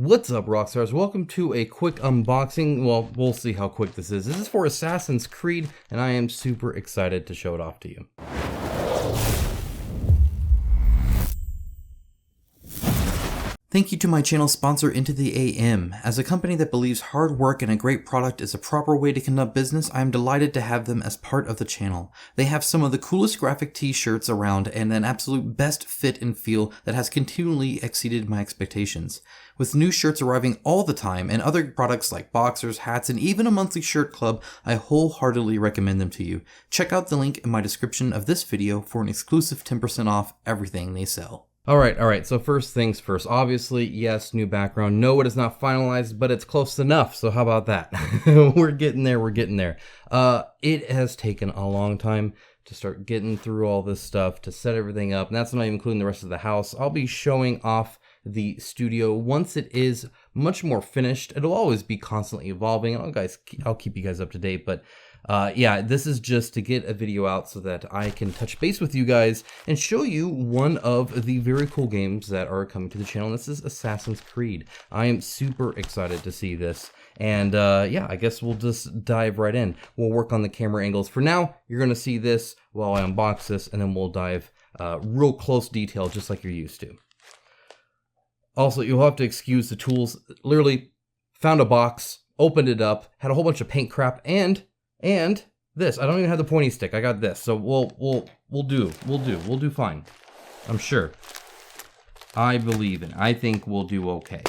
What's up, Rockstars? Welcome to a quick unboxing. Well, we'll see how quick this is. This is for Assassin's Creed, and I am super excited to show it off to you. Thank you to my channel sponsor, Into the AM. As a company that believes hard work and a great product is a proper way to conduct business, I am delighted to have them as part of the channel. They have some of the coolest graphic t-shirts around and an absolute best fit and feel that has continually exceeded my expectations. With new shirts arriving all the time and other products like boxers, hats, and even a monthly shirt club, I wholeheartedly recommend them to you. Check out the link in my description of this video for an exclusive 10% off everything they sell. Alright, so first things first. Obviously, yes, new background. No, it is not finalized, but it's close enough, so how about that? We're getting there. It has taken a long time to start getting through all this stuff, to set everything up, and that's not even including the rest of the house. I'll be showing off the studio once it is much more finished. It'll always be constantly evolving. I'll keep you guys up to date, but yeah, this is just to get a video out so that I can touch base with you guys and show you one of the very cool games that are coming to the channel. This is Assassin's Creed. I am super excited to see this. And yeah, I guess we'll just dive right in. We'll work on the camera angles. For now, you're going to see this while I unbox this, and then we'll dive real close detail just like you're used to. Also, you'll have to excuse the tools. Literally found a box, opened it up, had a whole bunch of paint crap, and this. I don't even have the pointy stick. I got this. So we'll do fine. I'm sure. I believe in it. I think we'll do okay.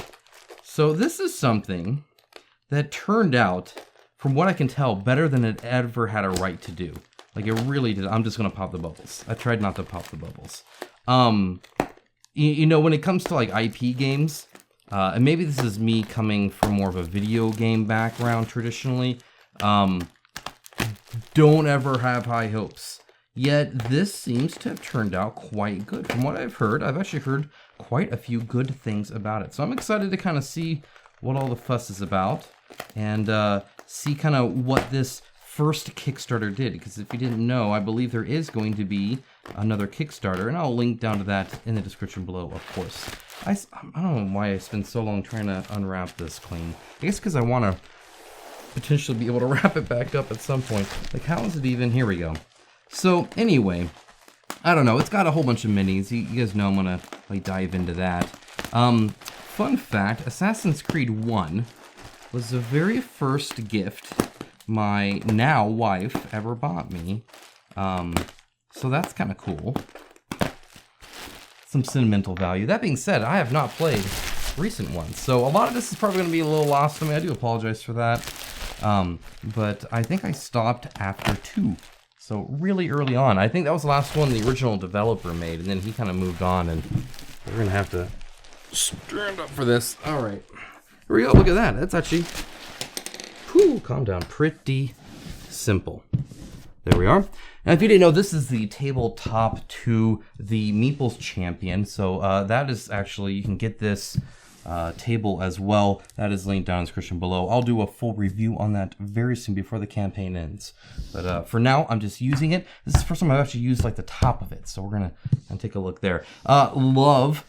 So this is something that turned out, from what I can tell, better than it ever had a right to do. Like, it really did. I'm just gonna pop the bubbles. I tried not to pop the bubbles. You know, when it comes to like IP games, and maybe this is me coming from more of a video game background traditionally, don't ever have high hopes. Yet this seems to have turned out quite good. From what I've heard, I've actually heard quite a few good things about it. So I'm excited to kind of see what all the fuss is about and see kind of what this first Kickstarter did. Because if you didn't know, I believe there is going to be another Kickstarter, and I'll link down to that in the description below, of course. I don't know why I spent so long trying to unwrap this clean. I guess because I want to potentially be able to wrap it back up at some point. Like, how is it even? Here we go. So anyway, I don't know. It's got a whole bunch of minis. You guys know I'm gonna like dive into that. Fun fact: Assassin's Creed 1 was the very first gift my now wife ever bought me. So that's kind of cool. Some sentimental value. That being said, I have not played recent ones, so a lot of this is probably going to be a little lost to me. I do apologize for that. But I think I stopped after 2. So really early on. I think that was the last one the original developer made, and then he kind of moved on, and we're going to have to stand up for this. All right. Here we go. Look at that. That's actually, whew, calm down. Pretty simple. There we are. Now, if you didn't know, this is the tabletop to the Meeples Champion. So that is actually, you can get this table as well. That is linked down in the description below. I'll do a full review on that very soon before the campaign ends. But for now, I'm just using it. This is the first time I've actually used like the top of it. So we're gonna take a look there. Love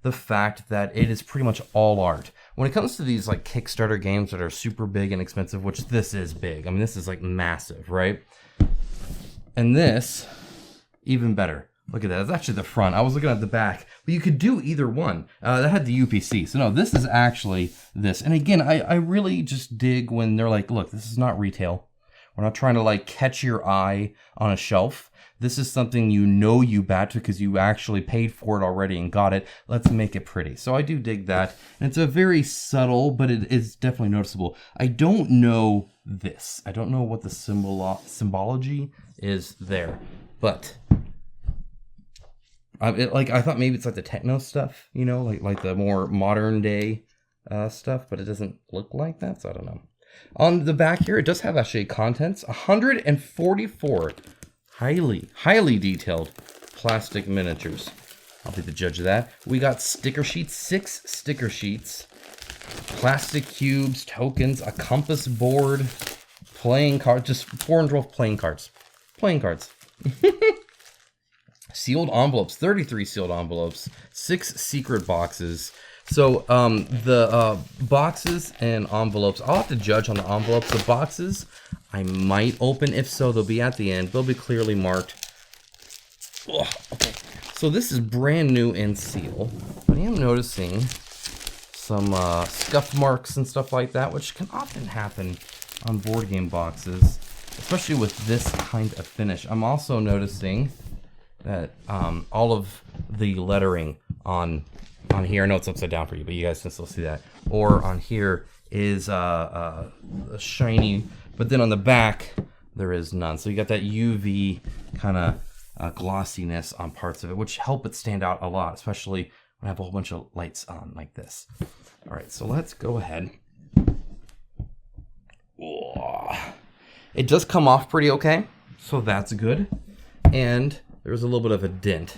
the fact that it is pretty much all art. When it comes to these like Kickstarter games that are super big and expensive, which this is big. I mean, this is like massive, right? And this, even better. Look at that. That's actually the front. I was looking at the back, but you could do either one. That had the UPC. So no, this is actually this. And again, I really just dig when they're like, look, this is not retail. We're not trying to like catch your eye on a shelf. This is something you know you bought because you actually paid for it already and got it. Let's make it pretty. So I do dig that. And it's a very subtle, but it is definitely noticeable. I don't know this. I don't know what the symbology is there. But I thought maybe it's like the techno stuff, you know, like the more modern day stuff, but it doesn't look like that, so I don't know. On the back here, it does have actually contents. 144 highly detailed plastic miniatures. I'll be the judge of that. We got sticker sheets, 6 sticker sheets, plastic cubes, tokens, a compass board, playing cards, just 412 playing cards. Sealed envelopes, 33 sealed envelopes, 6 secret boxes, So the boxes and envelopes, I'll have to judge on the envelopes. The boxes I might open. If so, they'll be at the end. They'll be clearly marked. Ugh, okay. So this is brand new in seal, but I am noticing some scuff marks and stuff like that, which can often happen on board game boxes, especially with this kind of finish. I'm also noticing that all of the lettering on here, I know it's upside down for you, but you guys can still see that, or on here is shiny, but then on the back there is none. So you got that UV kind of glossiness on parts of it, which help it stand out a lot, especially when I have a whole bunch of lights on like this. All right, so let's go ahead. It does come off pretty okay, so that's good. And there's a little bit of a dent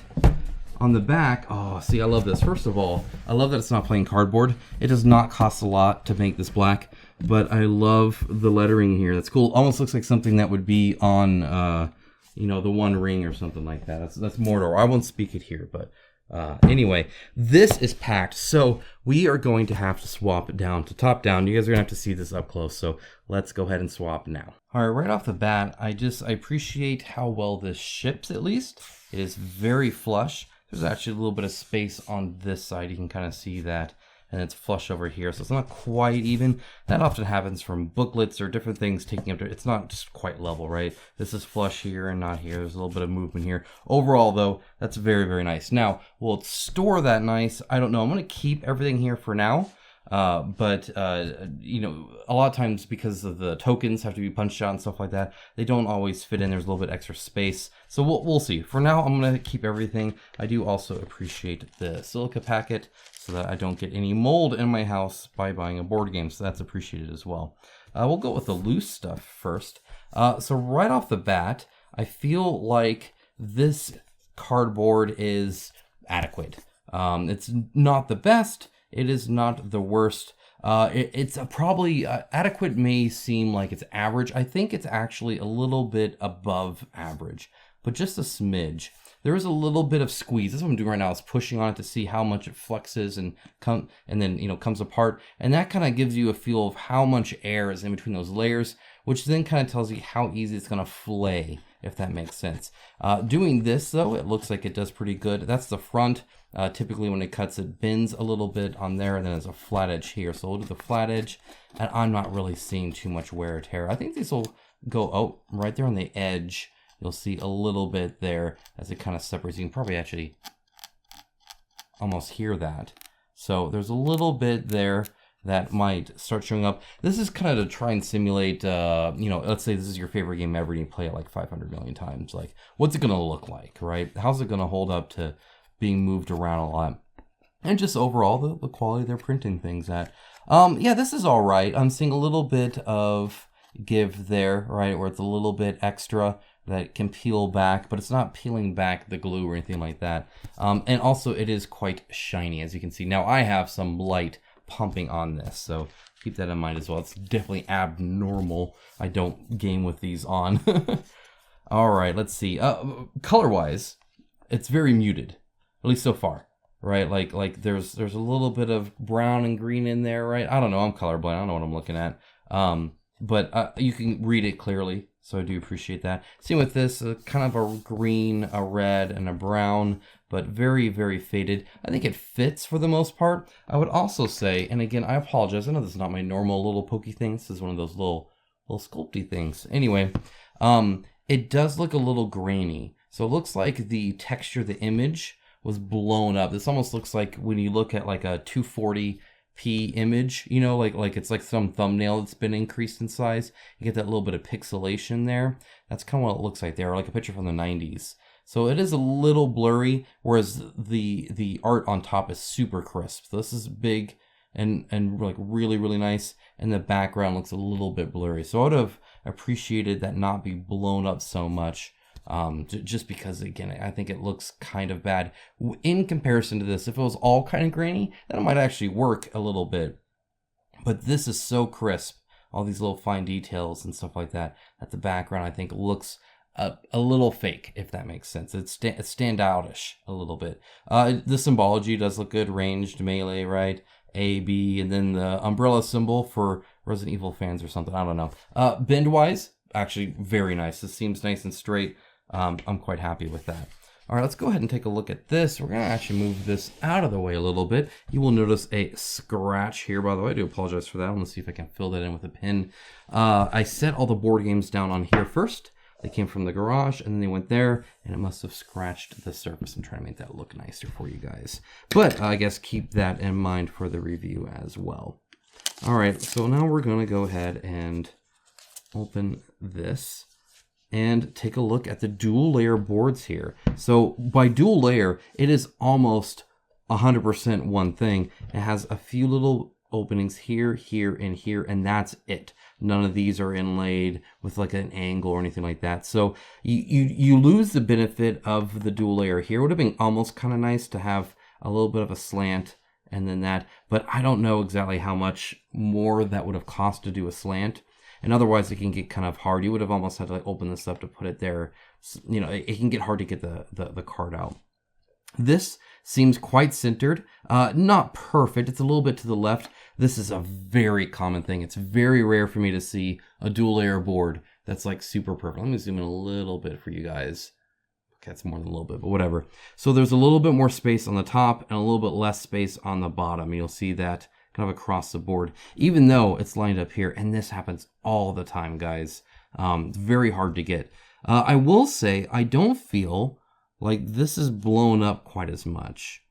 on the back. Oh, see, I love this. First of all, I love that it's not plain cardboard. It does not cost a lot to make this black, but I love the lettering here. That's cool. Almost looks like something that would be on, you know, the One Ring or something like that. That's Mordor. I won't speak it here, but anyway, this is packed. So we are going to have to swap down to top down. You guys are gonna have to see this up close. So let's go ahead and swap now. All right, right off the bat, I appreciate how well this ships, at least. It is very flush. There's actually a little bit of space on this side. You can kind of see that. And it's flush over here, so it's not quite even. That often happens from booklets or different things taking up to, it's not just quite level, right? This is flush here and not here. There's a little bit of movement here. Overall, though, that's very, very nice. Now, will it store that nice? I don't know. I'm going to keep everything here for now. But you know, a lot of times because of the tokens have to be punched out and stuff like that, they don't always fit in. There's a little bit extra space. So we'll see. For now, I'm going to keep everything. I do also appreciate the silica packet so that I don't get any mold in my house by buying a board game. So that's appreciated as well. We'll go with the loose stuff first. So right off the bat, I feel like this cardboard is adequate. It's not the best. It is not the worst. It's probably adequate. May seem like it's average. I think it's actually a little bit above average, but just a smidge. There is a little bit of squeeze. That's what I'm doing right now, is pushing on it to see how much it flexes and then comes apart. And that kind of gives you a feel of how much air is in between those layers, which then kind of tells you how easy it's going to flay, if that makes sense. Doing this, though, it looks like it does pretty good. That's the front. Typically when it cuts, it bends a little bit on there, and then there's a flat edge here. So we'll do the flat edge, and I'm not really seeing too much wear or tear. I think these will go, right there on the edge. You'll see a little bit there as it kind of separates. You can probably actually almost hear that. So there's a little bit there that might start showing up. This is kind of to try and simulate, let's say this is your favorite game ever and you play it like 500 million times. Like, what's it going to look like, right? How's it going to hold up to being moved around a lot? And just overall, the quality they're printing things at. Yeah, this is all right. I'm seeing a little bit of give there, right? Where it's a little bit extra that can peel back, but it's not peeling back the glue or anything like that. And also it is quite shiny, as you can see. Now I have some light pumping on this, so keep that in mind as well. It's definitely abnormal. I don't game with these on. All right, let's see. Color-wise, it's very muted, at least so far, right? Like there's a little bit of brown and green in there, right? I don't know. I'm colorblind. I don't know what I'm looking at. But you can read it clearly, so I do appreciate that. Same with this, kind of a green, a red, and a brown, but very, very faded. I think it fits for the most part. I would also say, and again, I apologize. I know this is not my normal little pokey thing. This is one of those little sculpty things. Anyway, it does look a little grainy. So it looks like the texture, the image was blown up. This almost looks like when you look at like a 240p image, like it's like some thumbnail that's been increased in size. You get that little bit of pixelation there. That's kind of what it looks like there, like a picture from the 90s. So it is a little blurry, whereas the art on top is super crisp. So this is big and like really, really nice. And the background looks a little bit blurry. So I would have appreciated that not be blown up so much. Just because, again, I think it looks kind of bad in comparison to this. If it was all kind of grainy, then it might actually work a little bit. But this is so crisp, all these little fine details and stuff like that, that the background, I think, looks a little fake, if that makes sense. It's standoutish a little bit. The symbology does look good. Ranged, melee, right? A, B, and then the umbrella symbol for Resident Evil fans or something. I don't know. Bend-wise, actually very nice. This seems nice and straight. I'm quite happy with that. All right, let's go ahead and take a look at this. We're going to actually move this out of the way a little bit. You will notice a scratch here, by the way. I do apologize for that. I'm going to see if I can fill that in with a pin. I set all the board games down on here first. They came from the garage, and then they went there, and it must have scratched the surface. I'm trying to make that look nicer for you guys. But I guess keep that in mind for the review as well. All right, so now we're going to go ahead and open this and take a look at the dual layer boards here. So by dual layer, it is almost 100% one thing. It has a few little openings here, here, and here, and that's it. None of these are inlaid with like an angle or anything like that. So you lose the benefit of the dual layer here. It would have been almost kind of nice to have a little bit of a slant and then that, but I don't know exactly how much more that would have cost to do a slant. And otherwise it can get kind of hard. You would have almost had to like open this up to put it there. You know, it can get hard to get the card out. This seems quite centered, not perfect. It's a little bit to the left. This is a very common thing. It's very rare for me to see a dual layer board that's like super perfect. Let me zoom in a little bit for you guys. Okay, it's more than a little bit, but whatever. So there's a little bit more space on the top and a little bit less space on the bottom. You'll see that kind of across the board, even though it's lined up here. And this happens all the time, guys. It's very hard to get. I will say, I don't feel like this is blown up quite as much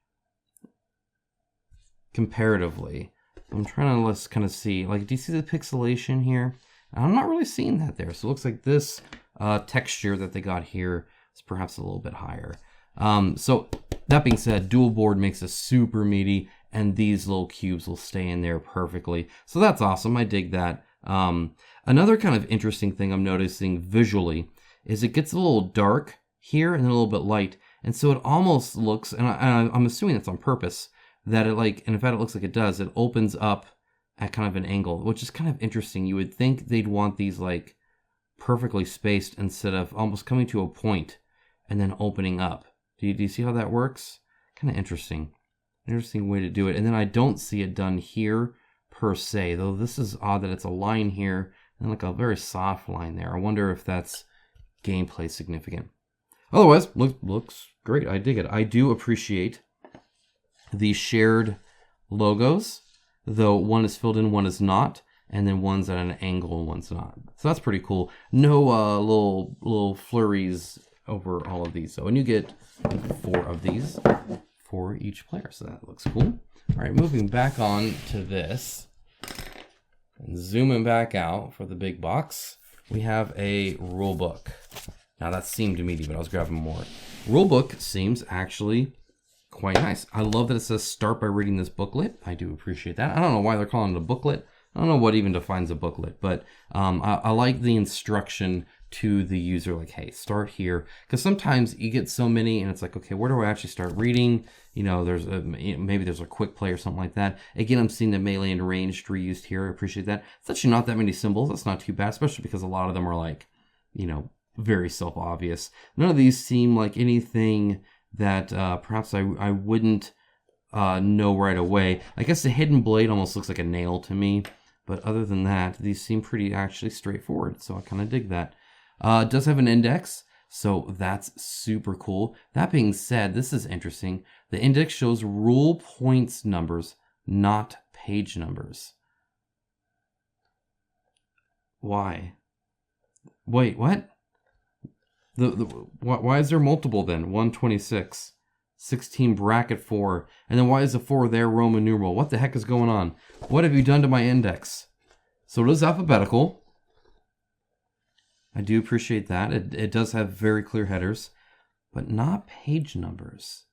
comparatively. I'm trying to let's kind of see, like, do you see the pixelation here? I'm not really seeing that there. So it looks like this texture that they got here is perhaps a little bit higher. So that being said, dual board makes it super meaty, and these little cubes will stay in there perfectly. So that's awesome. I dig that. Another kind of interesting thing I'm noticing visually is it gets a little dark here and then a little bit light. And so it almost looks, and I'm assuming that's on purpose, that it like, and in fact it looks like it does, it opens up at kind of an angle, which is kind of interesting. You would think they'd want these like perfectly spaced instead of almost coming to a point and then opening up. Do you see how that works? Kind of interesting. Interesting way to do it. And then I don't see it done here per se, though this is odd that it's a line here and like a very soft line there. I wonder if that's gameplay significant. Otherwise, looks great. I dig it. I do appreciate the shared logos, though one is filled in, one is not, and then one's at an angle and one's not. So that's pretty cool. No little flurries over all of these. So, and you get 4 of these for each player. So that looks cool. All right, moving back on to this and zooming back out for the big box, we have a rule book. Now that seemed meaty, but I was grabbing more. Rulebook seems actually quite nice. I love that it says start by reading this booklet. I do appreciate that. I don't know why they're calling it a booklet. I don't know what even defines a booklet, but I like the instruction to the user, like, hey, start here. Because sometimes you get so many and it's like, okay, where do I actually start reading? You know, there's maybe there's a quick play or something like that. Again, I'm seeing the melee and ranged reused here. I appreciate that. It's actually not that many symbols. That's not too bad, especially because a lot of them are like, you know, very self-obvious. None of these seem like anything that perhaps I wouldn't know right away. I guess the hidden blade almost looks like a nail to me. But other than that, these seem pretty actually straightforward. So I kind of dig that. It does have an index, so that's super cool. That being said, this is interesting. The index shows rule points numbers, not page numbers. Why? Wait, what? Why is there multiple then? 126, 16 bracket 4, and then why is the 4 there Roman numeral? What the heck is going on? What have you done to my index? So it is alphabetical. I do appreciate that. It does have very clear headers, but not page numbers,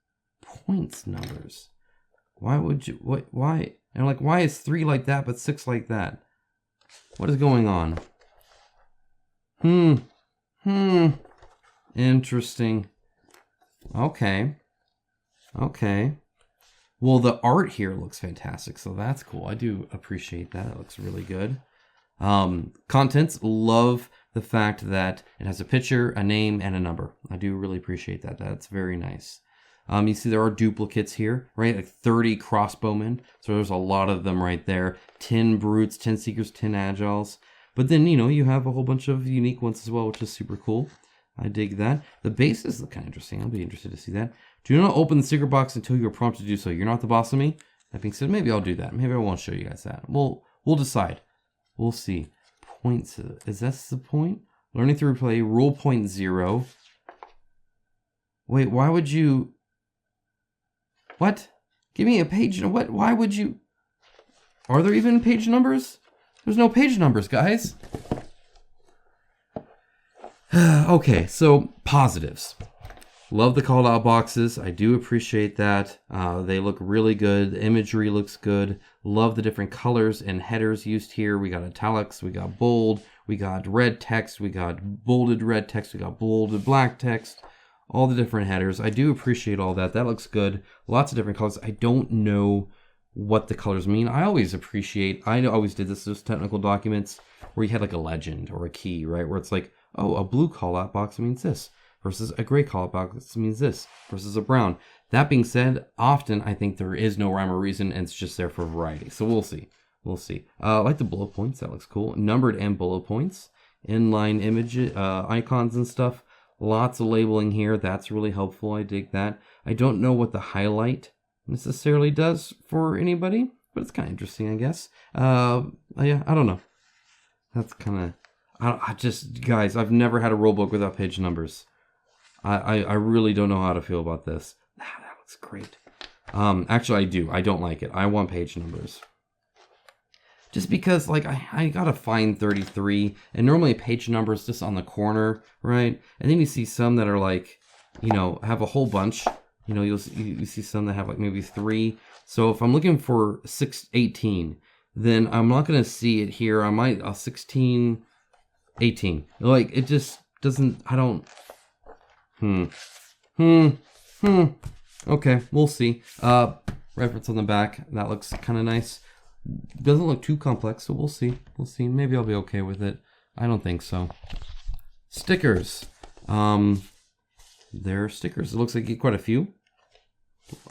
points numbers. Why would you? Why? And like, why is 3 like that but 6 like that? What is going on? Interesting. Okay. Well, the art here looks fantastic, so that's cool. I do appreciate that. It looks really good. Contents, love the fact that it has a picture, a name, and a number. I do really appreciate that. That's very nice. You see there are duplicates here, right? Like 30 crossbowmen. So there's a lot of them right there. 10 brutes, 10 seekers, 10 agiles. But then, you have a whole bunch of unique ones as well, which is super cool. I dig that. The bases look kind of interesting. I'll be interested to see that. Do not open the secret box until you are prompted to do so. You're not the boss of me. That being said, maybe I'll do that. Maybe I won't show you guys that. We'll decide. We'll see. Points. Is that the point? Learning through play. Rule point 0. Wait, why would you... What? Give me a page. What? Why would you... Are there even page numbers? There's no page numbers, guys. Okay, so positives. Love the call out boxes. I do appreciate that. They look really good. The imagery looks good. Love the different colors and headers used here. We got italics, we got bold, we got red text, we got bolded red text, we got bolded black text. All the different headers. I do appreciate all that. That looks good. Lots of different colors. I don't know what the colors mean. I always did this, those technical documents where you had like a legend or a key, right? Where it's like, oh, a blue call out box means this versus a gray call out box means this versus a brown. That being said, often I think there is no rhyme or reason and it's just there for variety. So we'll see. We'll see. I like the bullet points. That looks cool. Numbered and bullet points. Inline image icons and stuff. Lots of labeling here. That's really helpful. I dig that. I don't know what the highlight necessarily does for anybody, but it's kind of interesting, I guess. Yeah, I don't know. That's kind of... I just... Guys, I've never had a rulebook without page numbers. I really don't know how to feel about this. That looks great. Actually, I do. I don't like it. I want page numbers. Just because, like, I gotta find 33, and normally a page number is just on the corner, right? And then you see some that are like, have a whole bunch. You see some that have like maybe 3. So if I'm looking for 618, then I'm not gonna see it here. I might 16, 18. Like it just doesn't. I don't. Okay, we'll see. Reference on the back. That looks kind of nice. Doesn't look too complex, so we'll see. We'll see. Maybe I'll be okay with it. I don't think so. Stickers. There are stickers. It looks like you get quite a few.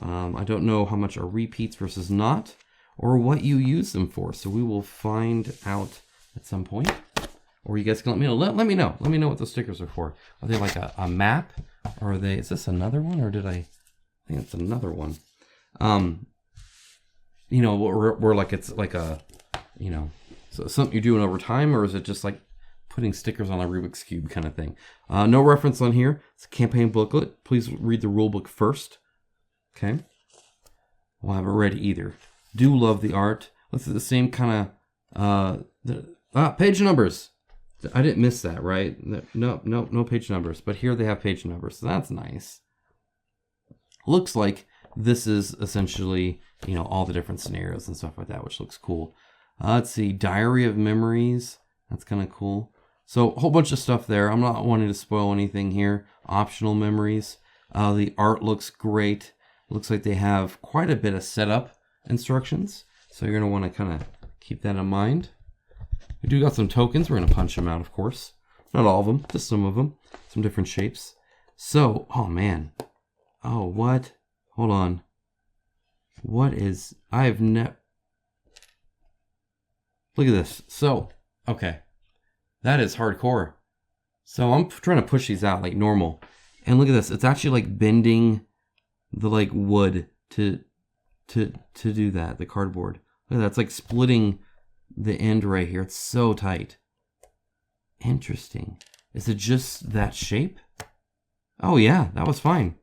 I don't know how much are repeats versus not, or what you use them for. So we will find out at some point. Or you guys can let me know. Let me know. Let me know what the stickers are for. Are they like a map? Or are they... Is this another one? Or did I think it's another one. We're like it's like a, so something you're doing over time, or is it just like putting stickers on a Rubik's Cube kind of thing? No reference on here. It's a campaign booklet. Please read the rule book first. Okay. Well, I haven't read either. Do love the art. Let's do the same kind of, page numbers. I didn't miss that, right? No page numbers. But here they have page numbers. So that's nice. Looks like this is essentially, all the different scenarios and stuff like that, which looks cool. Let's see. Diary of Memories. That's kind of cool. So a whole bunch of stuff there. I'm not wanting to spoil anything here. Optional memories. The art looks great. Looks like they have quite a bit of setup instructions. So you're going to want to kind of keep that in mind. We do got some tokens. We're going to punch them out, of course. Not all of them, just some of them. Some different shapes. So, oh man. Oh, what? Hold on. What is... I've never... Look at this. So, okay. That is hardcore. So I'm trying to push these out like normal. And look at this. It's actually like bending the like wood to do that. The cardboard. Look at that. It's like splitting the end right here. It's so tight. Interesting. Is it just that shape? Oh yeah, that was fine.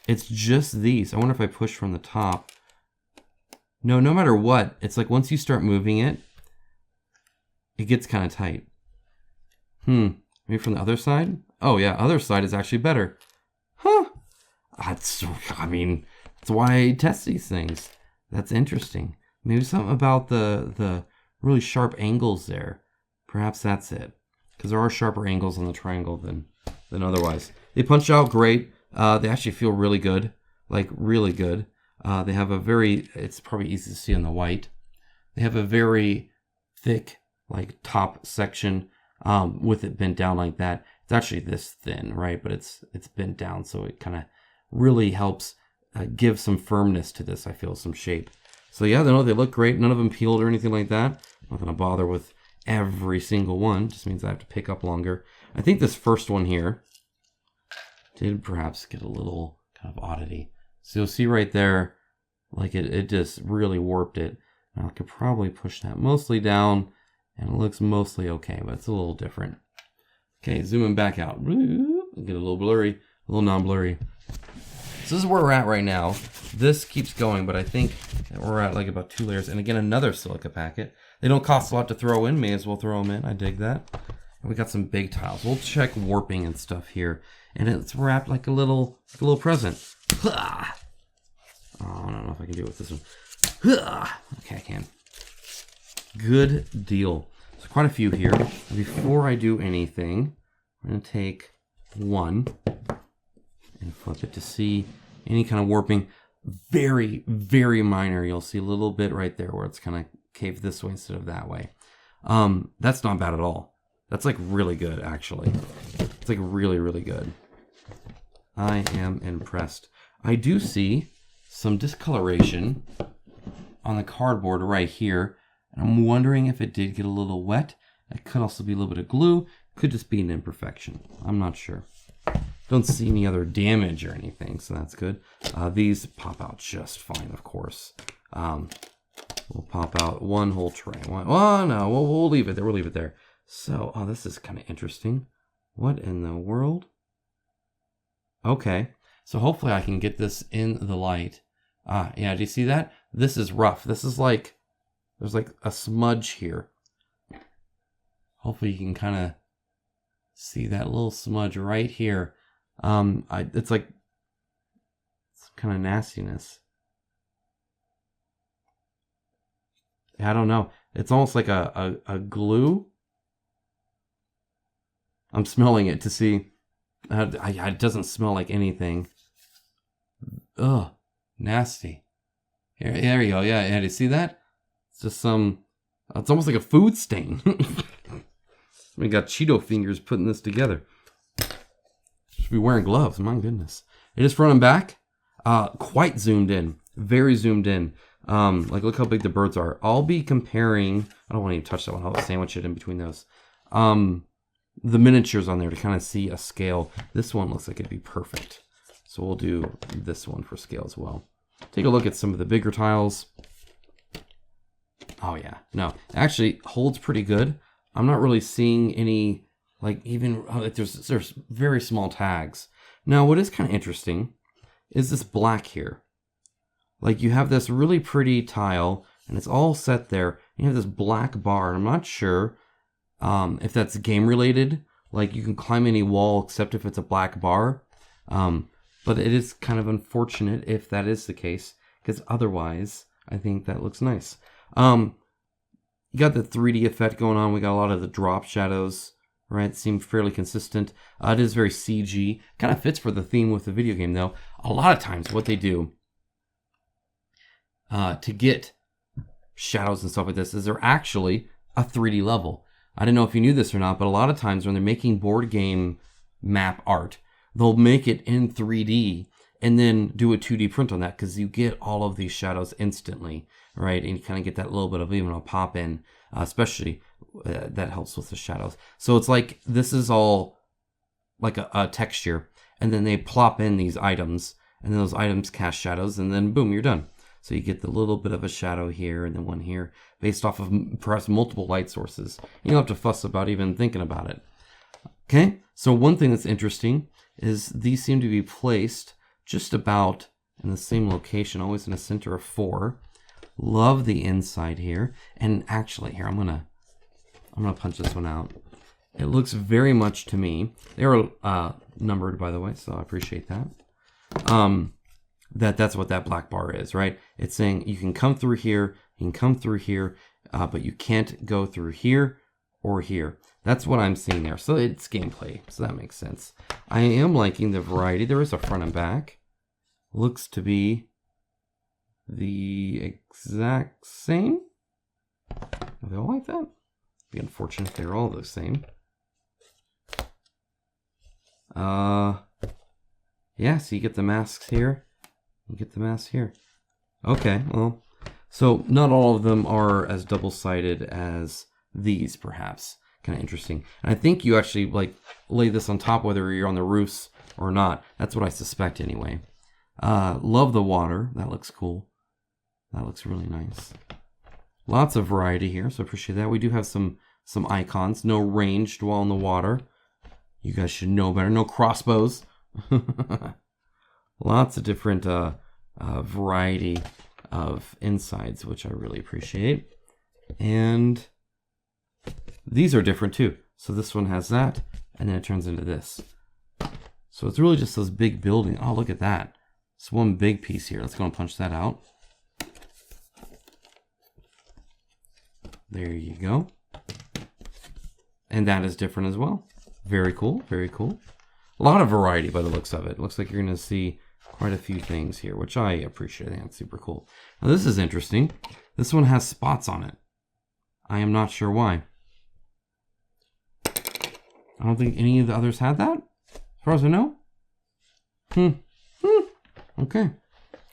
It's just these. I wonder if I push from the top. No matter what, it's like once you start moving it, it gets kind of tight. Maybe from the other side? Oh yeah, other side is actually better. Huh. That's why I test these things. That's interesting. Maybe something about the really sharp angles there. Perhaps that's it. Because there are sharper angles on the triangle than otherwise. They punch out great. They actually feel really good. Like, really good. They have a very... It's probably easy to see on the white. They have a very thick, like, top section. with it bent down like that. It's actually this thin, right? But it's bent down, so it kind of really helps give some firmness to this, I feel, some shape. So yeah, they look great. None of them peeled or anything like that. I'm not going to bother with every single one. Just means I have to pick up longer. I think this first one here did perhaps get a little kind of oddity. So you'll see right there, like it just really warped it. Now I could probably push that mostly down, and it looks mostly okay, but it's a little different. Okay, zooming back out. Get a little blurry, a little non-blurry. So this is where we're at right now. This keeps going, but I think we're at like about 2 layers. And again, another silica packet. They don't cost a lot to throw in. May as well throw them in. I dig that. And we got some big tiles. We'll check warping and stuff here. And it's wrapped like a little present. Oh, I don't know if I can do it with this one. Okay, I can. Good deal. So quite a few here. Before I do anything, I'm going to take one and flip it to see any kind of warping. Very, very minor. You'll see a little bit right there where it's kind of caved this way instead of that way. That's not bad at all. That's like really good, actually. It's like really, really good. I am impressed. I do see some discoloration on the cardboard right here. And I'm wondering if it did get a little wet. It could also be a little bit of glue. Could just be an imperfection. I'm not sure. Don't see any other damage or anything, so that's good. These pop out just fine, of course. We'll pop out one whole tray. Oh, no, we'll leave it there. We'll leave it there. So, this is kind of interesting. What in the world? Okay, so hopefully I can get this in the light. Yeah, do you see that? This is rough. This is like, there's like a smudge here. Hopefully you can kind of see that little smudge right here. It's like some kind of nastiness. I don't know. It's almost like a glue. I'm smelling it to see. It doesn't smell like anything. Ugh, nasty. Here, there you go. Yeah, do you see that? It's just some. It's almost like a food stain. We got Cheeto fingers putting this together. Should be wearing gloves. My goodness. It is front and back. Quite zoomed in. Very zoomed in. Like look how big the birds are. I'll be comparing. I don't want to even touch that one. I'll sandwich it in between those. The miniatures on there to kind of see a scale. This one looks like it'd be perfect. So we'll do this one for scale as well. Take a look at some of the bigger tiles. Oh yeah, no, actually holds pretty good. I'm not really seeing any, like even, there's very small tags. Now what is kind of interesting is this black here. Like you have this really pretty tile and it's all set there. You have this black bar and I'm not sure if that's game related. Like you can climb any wall except if it's a black bar. But it is kind of unfortunate if that is the case because otherwise I think that looks nice. You got the 3D effect going on. We got a lot of the drop shadows, right? Seem fairly consistent. It is very CG. Kind of fits for the theme with the video game, though. A lot of times what they do to get shadows and stuff like this is they're actually a 3D level. I don't know if you knew this or not, but a lot of times when they're making board game map art, they'll make it in 3D and then do a 2D print on that because you get all of these shadows instantly, right? And you kind of get that little bit of even a pop in, especially that helps with the shadows. So it's like this is all like a texture, and then they plop in these items, and then those items cast shadows, and then boom, you're done. So you get the little bit of a shadow here and then one here based off of perhaps multiple light sources. You don't have to fuss about even thinking about it. Okay, so one thing that's interesting is these seem to be placed just about in the same location, always in a center of 4. Love the inside here. And actually here, I'm gonna punch this one out. It looks very much to me. They were numbered, by the way, so I appreciate that. That's what that black bar is, right? It's saying you can come through here, you can come through here, but you can't go through here or here. That's what I'm seeing there. So it's gameplay, so that makes sense. I am liking the variety. There is a front and back. Looks to be the exact same. Are they all like that? It'd be unfortunate if they're all the same. Yeah, so you get the masks here. You get the masks here. Okay, well, so not all of them are as double-sided as these, perhaps. Kind of interesting. And I think you actually like lay this on top whether you're on the roofs or not. That's what I suspect anyway. Love the water. That looks cool. That looks really nice. Lots of variety here, so appreciate that. We do have some icons. No ranged while in the water. You guys should know better. No crossbows. Lots of different variety of insides, which I really appreciate. And these are different too. So this one has that, and then it turns into this. So it's really just those big buildings. Oh, look at that. It's one big piece here. Let's go and punch that out. There you go. And that is different as well. Very cool, very cool. A lot of variety by the looks of it. Looks like you're going to see quite a few things here, which I appreciate. I think it's super cool. Now this is interesting. This one has spots on it. I am not sure why. I don't think any of the others had that, as far as I know. Okay.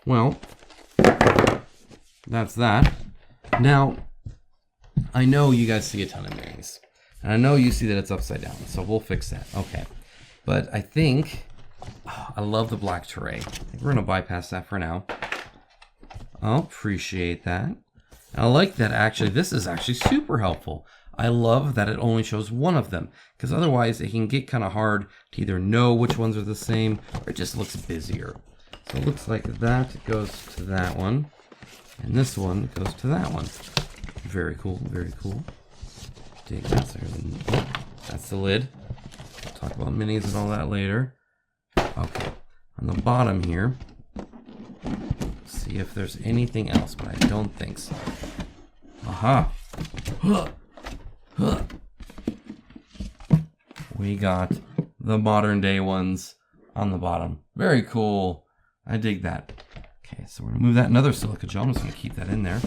Well, that's that. Now, I know you guys see a ton of minis. And I know you see that it's upside down, so we'll fix that. Okay. But I think, I love the black tray. I think we're going to bypass that for now. I'll appreciate that. I like that actually, this is actually super helpful. I love that it only shows one of them, because otherwise it can get kind of hard to either know which ones are the same, or it just looks busier. So it looks like that goes to that one, and this one goes to that one. Very cool, very cool. Dig that. So that's the lid. We'll talk about minis and all that later. Okay, on the bottom here, see if there's anything else, but I don't think so. Aha! We got the modern day ones on the bottom. Very cool. I dig that. Okay, so we're gonna move that another silica gel. I'm just gonna keep that in there.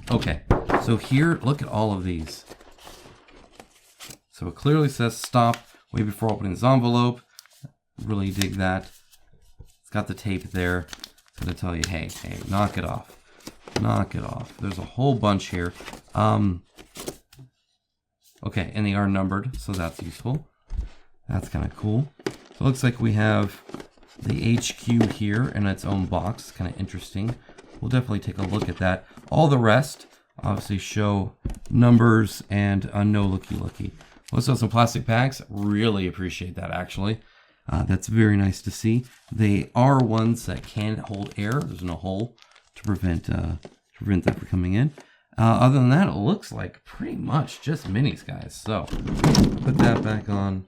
Okay, so here, look at all of these. So it clearly says stop way before opening this envelope. Really dig that. It's got the tape there. It's gonna tell you, hey, knock it off. Knock it off. There's a whole bunch here. Okay, and they are numbered, so that's useful. That's kind of cool. So it looks like we have the HQ here in its own box. Kind of interesting. We'll definitely take a look at that. All the rest obviously show numbers and no looky. Let's have some plastic bags. Really appreciate that, actually. That's very nice to see. They are ones that can hold air. There's no hole to prevent that from coming in. Other than that, it looks like pretty much just minis, guys. So put that back on.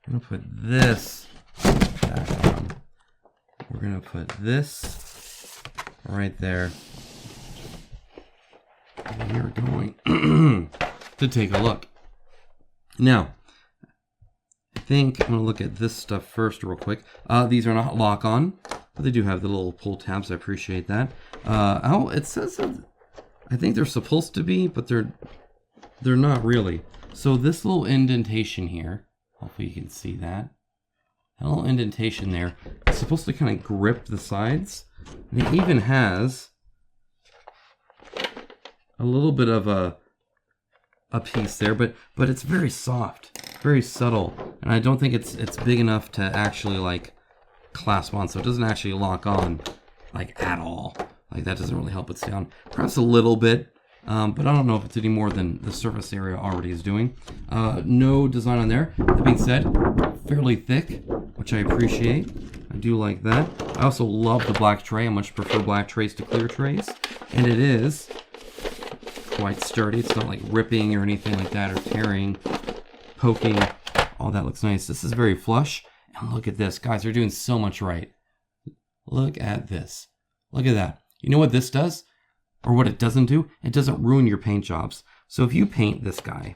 I'm gonna put this back on. We're gonna put this right there. And we're going to take a look. Now, I think I'm gonna look at this stuff first real quick. These are not lock-on, but they do have the little pull tabs. I appreciate that. Oh, it says that I think they're supposed to be, but they're not really. So this little indentation here, hopefully you can see that. That little indentation there is supposed to kind of grip the sides. And it even has a little bit of a piece there, but it's very soft, very subtle, and I don't think it's big enough to actually like clasp on, so it doesn't actually lock on like at all. Like that doesn't really help it stay on. Perhaps a little bit, but I don't know if it's any more than the surface area already is doing. No design on there. That being said, fairly thick, which I appreciate. I do like that. I also love the black tray. I much prefer black trays to clear trays, and it is quite sturdy. It's not like ripping or anything like that, or tearing, poking. All that looks nice. This is very flush. And look at this, guys. They're doing so much right. Look at this. Look at that. You know what this does? Or what it doesn't do? It doesn't ruin your paint jobs. So if you paint this guy,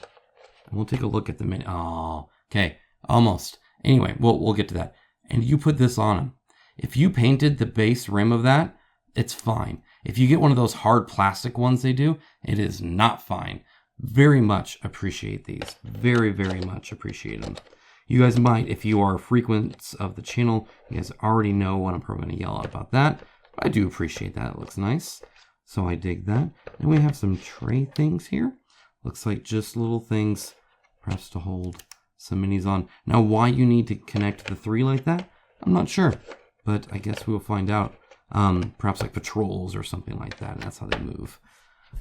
and we'll take a look at the mini. Oh, okay. Almost. Anyway, we'll get to that. And you put this on him. If you painted the base rim of that, it's fine. If you get one of those hard plastic ones they do, it is not fine. Very much appreciate these. Very, very much appreciate them. You guys might, if you are frequents of the channel, you guys already know what I'm probably going to yell out about that. But I do appreciate that. It looks nice. So I dig that. And we have some tray things here. Looks like just little things, perhaps to hold some minis on. Now, why you need to connect the 3 like that, I'm not sure. But I guess we'll find out. Perhaps like patrols or something like that. And that's how they move.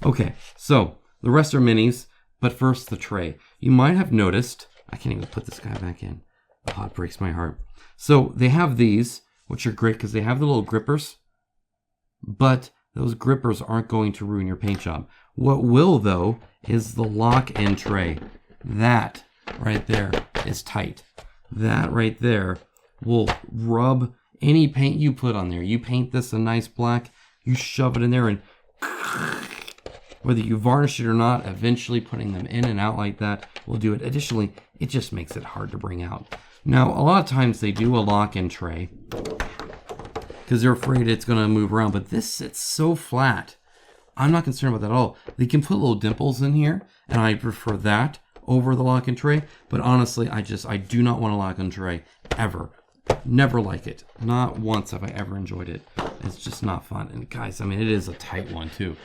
Okay, so the rest are minis. But first, the tray. You might have noticed, I can't even put this guy back in. Oh, it breaks my heart. So they have these, which are great because they have the little grippers. But those grippers aren't going to ruin your paint job. What will, though, is the lock-in tray. That right there is tight. That right there will rub any paint you put on there. You paint this a nice black, you shove it in there, and whether you varnish it or not, eventually putting them in and out like that will do it. Additionally, it just makes it hard to bring out. Now, a lot of times they do a lock-in tray because they're afraid it's going to move around, but this sits so flat. I'm not concerned about that at all. They can put little dimples in here, and I prefer that over the lock-in tray, but honestly, I do not want a lock-in tray, ever. Never like it. Not once have I ever enjoyed it. It's just not fun. And guys, I mean, it is a tight one too.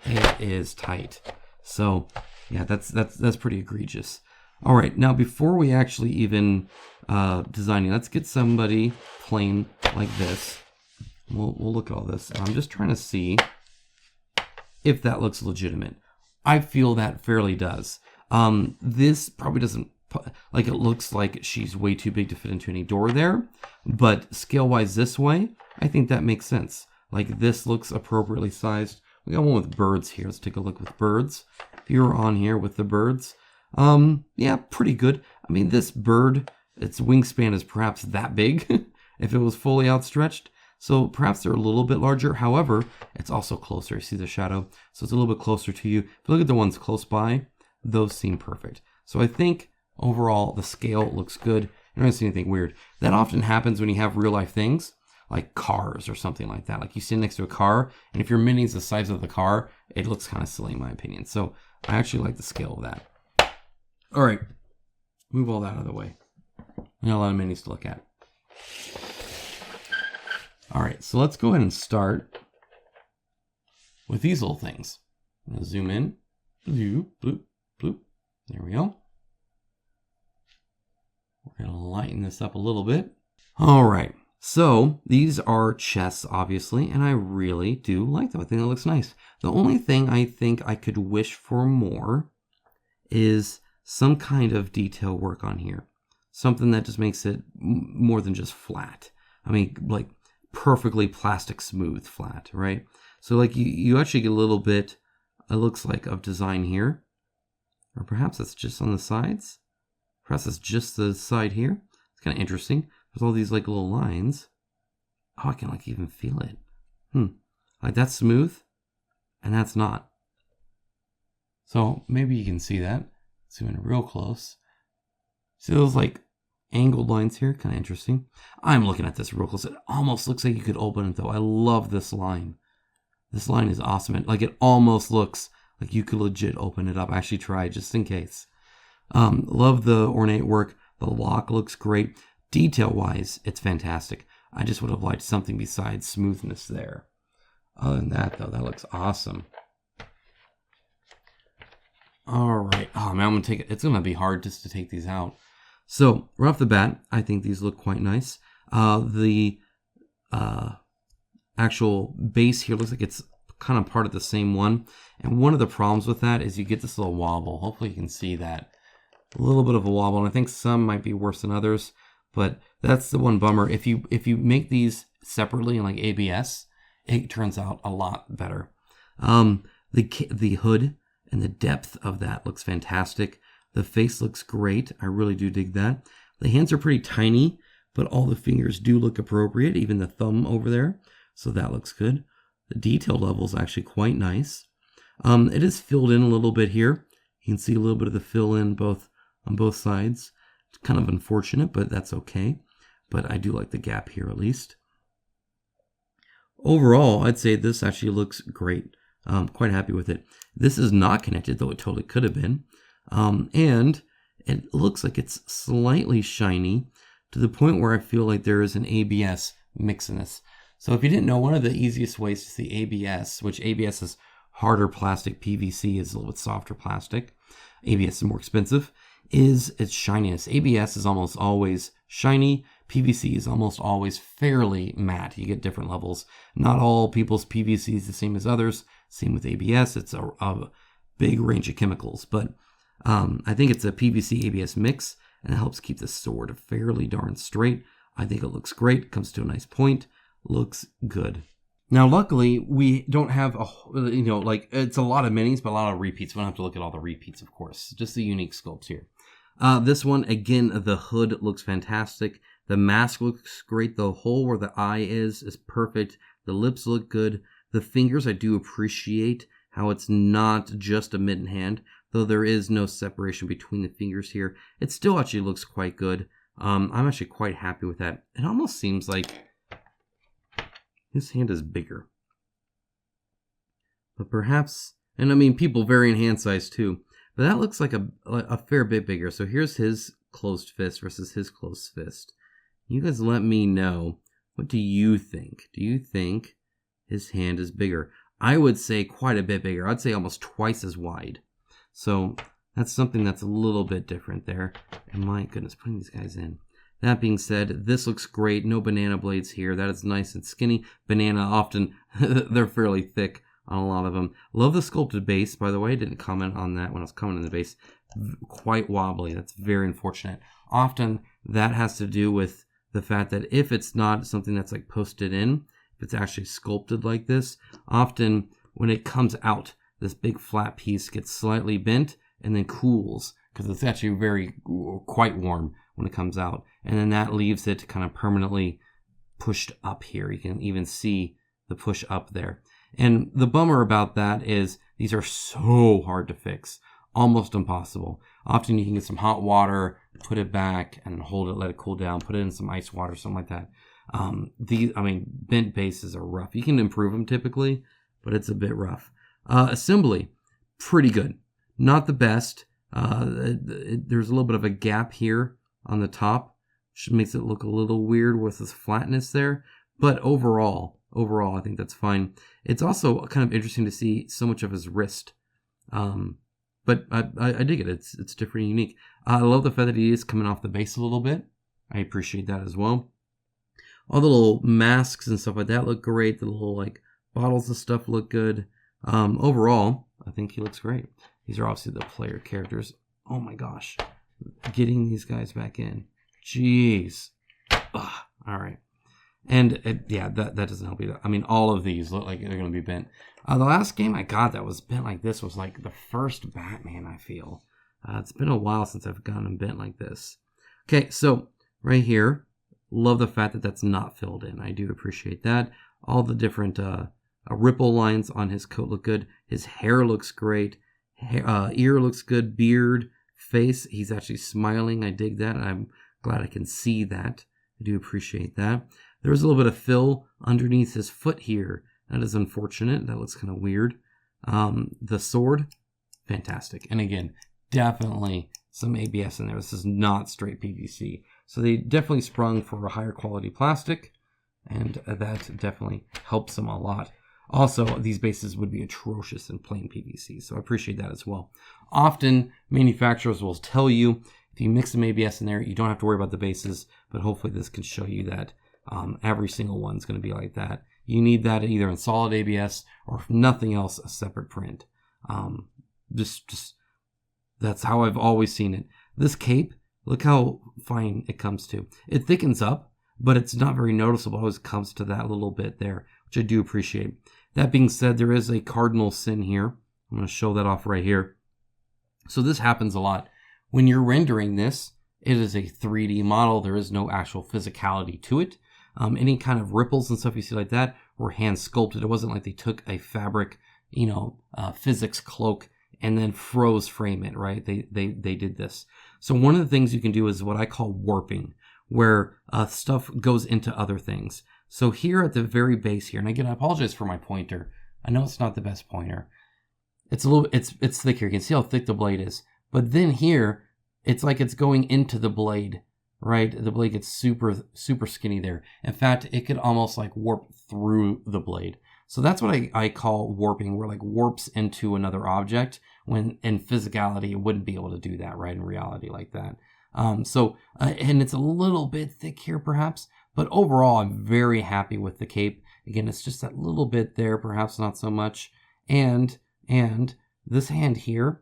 It is tight. So yeah, that's pretty egregious. All right, now before we actually even designing, let's get somebody plain like this. We'll look at all this. I'm just trying to see if that looks legitimate. I feel that fairly does. This probably doesn't, like, it looks like she's way too big to fit into any door there, but scale-wise this way, I think that makes sense. Like, this looks appropriately sized. We got one with birds here. Let's take a look with birds. If you're on here with the birds, yeah, pretty good. I mean, this bird, its wingspan is perhaps that big if it was fully outstretched. So perhaps they're a little bit larger. However, it's also closer. You see the shadow? So it's a little bit closer to you. If you look at the ones close by, those seem perfect. So I think overall, the scale looks good. You don't see anything weird. That often happens when you have real life things, like cars or something like that. Like you sit next to a car, and if your mini's the size of the car, it looks kind of silly in my opinion. So I actually like the scale of that. All right, move all that out of the way. We got a lot of minis to look at. All right, so let's go ahead and start with these little things. I'm gonna zoom in. Bloop, bloop, bloop. There we go. We're going to lighten this up a little bit. All right. So these are chests, obviously, and I really do like them. I think that looks nice. The only thing I think I could wish for more is some kind of detail work on here. Something that just makes it more than just flat. I mean, like perfectly plastic smooth flat, right? So like you actually get a little bit, it looks like, of design here. Or perhaps it's just on the sides. Perhaps it's just the side here. It's kind of interesting. There's all these like little lines. Oh, I can like even feel it. Like that's smooth and that's not. So maybe you can see that. Zoom in real close. See those like angled lines here? Kind of interesting. I'm looking at this real close. It almost looks like you could open it though. I love this line. This line is awesome. Like it almost looks like you could legit open it up. I actually tried just in case. Love the ornate work. The lock looks great. Detail-wise, it's fantastic. I just would have liked something besides smoothness there. Other than that, though, that looks awesome. All right. Oh, man, I'm going to take it. It's going to be hard just to take these out. So, right off the bat, I think these look quite nice. The actual base here looks like it's kind of part of the same one. And one of the problems with that is you get this little wobble. Hopefully you can see that. A little bit of a wobble, and I think some might be worse than others, but that's the one bummer. If you make these separately in like ABS, it turns out a lot better. The hood and the depth of that looks fantastic. The face looks great. I really do dig that. The hands are pretty tiny, but all the fingers do look appropriate, even the thumb over there, so that looks good. The detail level is actually quite nice. It is filled in a little bit here. You can see a little bit of the fill in on both sides. It's kind of unfortunate, but that's okay. But I do like the gap here at least. Overall, I'd say this actually looks great. Quite happy with it. This is not connected, though it totally could have been. And it looks like it's slightly shiny to the point where I feel like there is an ABS mix in this. So if you didn't know, one of the easiest ways to see ABS, which ABS is harder plastic, PVC is a little bit softer plastic, ABS is more expensive, is its shininess. ABS is almost always shiny. PVC is almost always fairly matte. You get different levels. Not all people's PVC is the same as others. Same with ABS. It's a big range of chemicals. But I think it's a PVC ABS mix, and it helps keep the sword fairly darn straight. I think it looks great. Comes to a nice point. Looks good. Now, luckily, we don't have it's a lot of minis, but a lot of repeats. We don't have to look at all the repeats, of course. Just the unique sculpts here. This one, again, the hood looks fantastic. The mask looks great. The hole where the eye is perfect. The lips look good. The fingers, I do appreciate how it's not just a mitten hand, though there is no separation between the fingers here. It still actually looks quite good. I'm actually quite happy with that. It almost seems like his hand is bigger. But perhaps, and I mean, people vary in hand size too, but that looks like a fair bit bigger. So here's his closed fist versus his closed fist. You guys let me know, what do you think? Do you think his hand is bigger? I would say quite a bit bigger. I'd say almost twice as wide. So that's something that's a little bit different there. And my goodness, putting these guys in. That being said, this looks great. No banana blades here. That is nice and skinny. Banana, often, they're fairly thick on a lot of them. Love the sculpted base, by the way. I didn't comment on that when I was commenting on the base. Quite wobbly. That's very unfortunate. Often, that has to do with the fact that if it's not something that's like posted in, if it's actually sculpted like this, often when it comes out, this big flat piece gets slightly bent and then cools because it's actually quite warm when it comes out. And then that leaves it kind of permanently pushed up here. You can even see the push up there. And the bummer about that is these are so hard to fix. Almost impossible. Often you can get some hot water, put it back and hold it, let it cool down, put it in some ice water, something like that. Bent bases are rough. You can improve them typically, but it's a bit rough. Assembly, pretty good. Not the best. There's a little bit of a gap here on the top, which makes it look a little weird with this flatness there. But overall, I think that's fine. It's also kind of interesting to see so much of his wrist. But I dig it. It's different and unique. I love the fact that he is coming off the base a little bit. I appreciate that as well. All the little masks and stuff like that look great. The little bottles of stuff look good. Overall, I think he looks great. These are obviously the player characters. Oh my gosh. Getting these guys back in. Jeez. Ugh. All right. And that doesn't help either. I mean, all of these look like they're going to be bent. The last game I got that was bent like this was like the first Batman, I feel. It's been a while since I've gotten them bent like this. Okay, so right here, love the fact that that's not filled in. I do appreciate that. All the different ripple lines on his coat look good. His hair looks great. Ear looks good. Beard, face, he's actually smiling. I dig that. I'm glad I can see that. I do appreciate that. There's a little bit of fill underneath his foot here. That is unfortunate. That looks kind of weird. The sword, fantastic. And again, definitely some ABS in there. This is not straight PVC. So they definitely sprung for a higher quality plastic. And that definitely helps them a lot. Also, these bases would be atrocious in plain PVC. So I appreciate that as well. Often, manufacturers will tell you, if you mix some ABS in there, you don't have to worry about the bases. But hopefully this can show you that every single one's going to be like that. You need that either in solid ABS or if nothing else, a separate print. Just that's how I've always seen it. This cape, look how fine it comes to. It thickens up, but it's not very noticeable. It always comes to that little bit there, which I do appreciate. That being said, there is a cardinal sin here. I'm going to show that off right here. So this happens a lot. When you're rendering this, it is a 3D model. There is no actual physicality to it. Any kind of ripples and stuff you see like that were hand sculpted. It wasn't like they took a fabric, physics cloak and then froze frame it, right? They did this. So one of the things you can do is what I call warping, where stuff goes into other things. So here at the very base here, and again, I apologize for my pointer. I know it's not the best pointer. It's thick here. You can see how thick the blade is. But then here, it's like it's going into the blade, right? The blade gets super, super skinny there. In fact, it could almost like warp through the blade. So that's what I call warping, where like warps into another object, when in physicality, it wouldn't be able to do that, right? In reality like that. And it's a little bit thick here perhaps, but overall, I'm very happy with the cape. Again, it's just that little bit there, perhaps not so much. And this hand here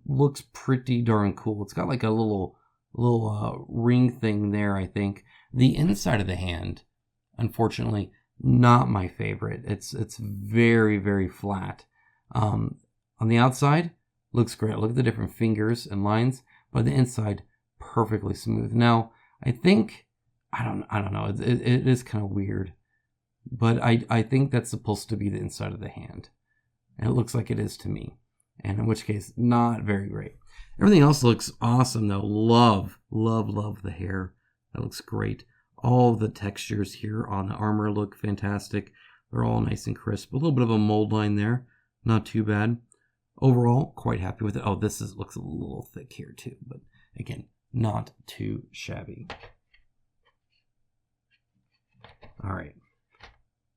looks pretty darn cool. It's got like a little ring thing there, I think. The inside of the hand, unfortunately, not my favorite. It's very, very flat. On the outside, looks great. Look at the different fingers and lines, but the inside, perfectly smooth. Now, I think, I don't know, it is kind of weird, but I think that's supposed to be the inside of the hand. And it looks like it is to me. And in which case, not very great. Everything else looks awesome though. Love the hair. That looks great. All the textures here on the armor look fantastic. They're all nice and crisp. A little bit of a mold line there. Not too bad. Overall, quite happy with it. Oh, looks a little thick here too. But again, not too shabby. All right.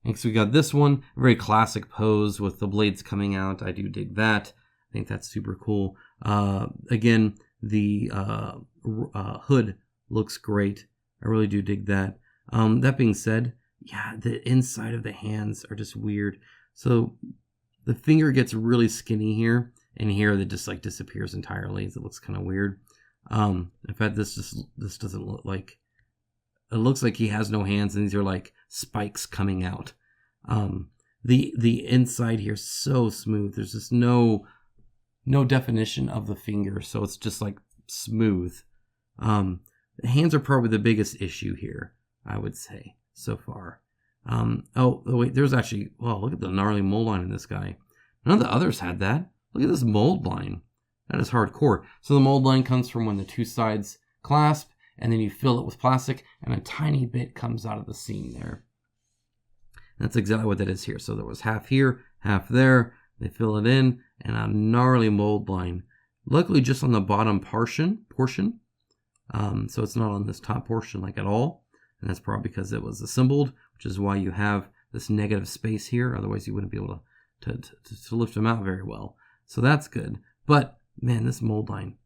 Next we got this one. A very classic pose with the blades coming out. I do dig that. I think that's super cool. Again, the hood looks great. I really do dig that. That being said, yeah, the inside of the hands are just weird. So the finger gets really skinny here, and here it just like disappears entirely. So it looks kind of weird. In fact, this doesn't look like. It looks like he has no hands, and these are like spikes coming out. The inside here is so smooth. There's just no definition of the finger, so it's just like smooth. The hands are probably the biggest issue here, I would say, so far. Oh wait, there's actually, well, look at the gnarly mold line in this guy. None of the others had that. Look at this mold line. That is hardcore. So the mold line comes from when the two sides clasp, and then you fill it with plastic, and a tiny bit comes out of the seam there. That's exactly what that is here. So there was half here, half there. They fill it in, and a gnarly mold line. Luckily, just on the bottom portion. So it's not on this top portion like at all. And that's probably because it was assembled, which is why you have this negative space here. Otherwise, you wouldn't be able to lift them out very well. So that's good. But, man, this mold line,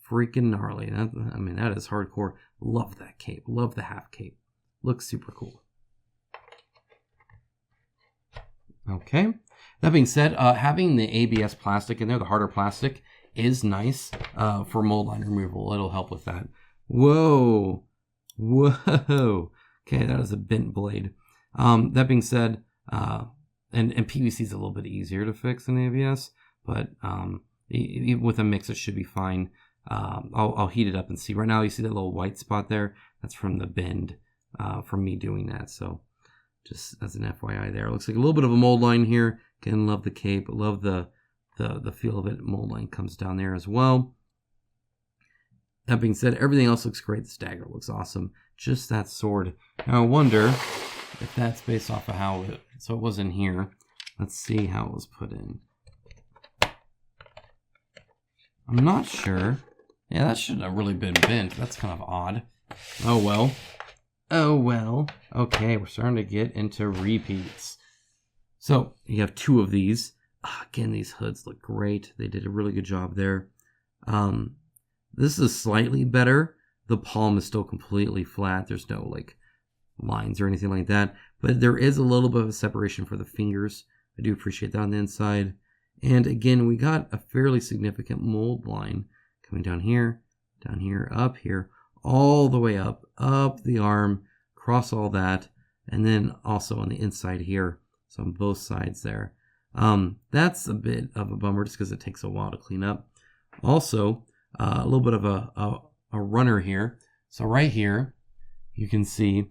freaking gnarly. That is hardcore. Love that cape. Love the half cape. Looks super cool. Okay. That being said, having the ABS plastic in there, the harder plastic, is nice for mold line removal. It'll help with that. Whoa. Okay, that is a bent blade. That being said, and PVC is a little bit easier to fix than ABS, but even with a mix, it should be fine. I'll heat it up and see. Right now, you see that little white spot there? That's from the bend from me doing that. So just as an FYI there. It looks like a little bit of a mold line here. Again, love the cape. Love the feel of it. Mold line comes down there as well. That being said, everything else looks great. The dagger looks awesome. Just that sword. Now I wonder if that's based off of how it... So it was in here. Let's see how it was put in. I'm not sure. Yeah, that shouldn't have really been bent. That's kind of odd. Oh well. Okay, we're starting to get into repeats. So you have two of these. Again, these hoods look great. They did a really good job there. This is slightly better. The palm is still completely flat. There's no like lines or anything like that. But there is a little bit of a separation for the fingers. I do appreciate that on the inside. And again, we got a fairly significant mold line coming down here, up here, all the way up the arm, across all that, and then also on the inside here. So on both sides there. That's a bit of a bummer just because it takes a while to clean up. Also, a little bit of a runner here. So right here, you can see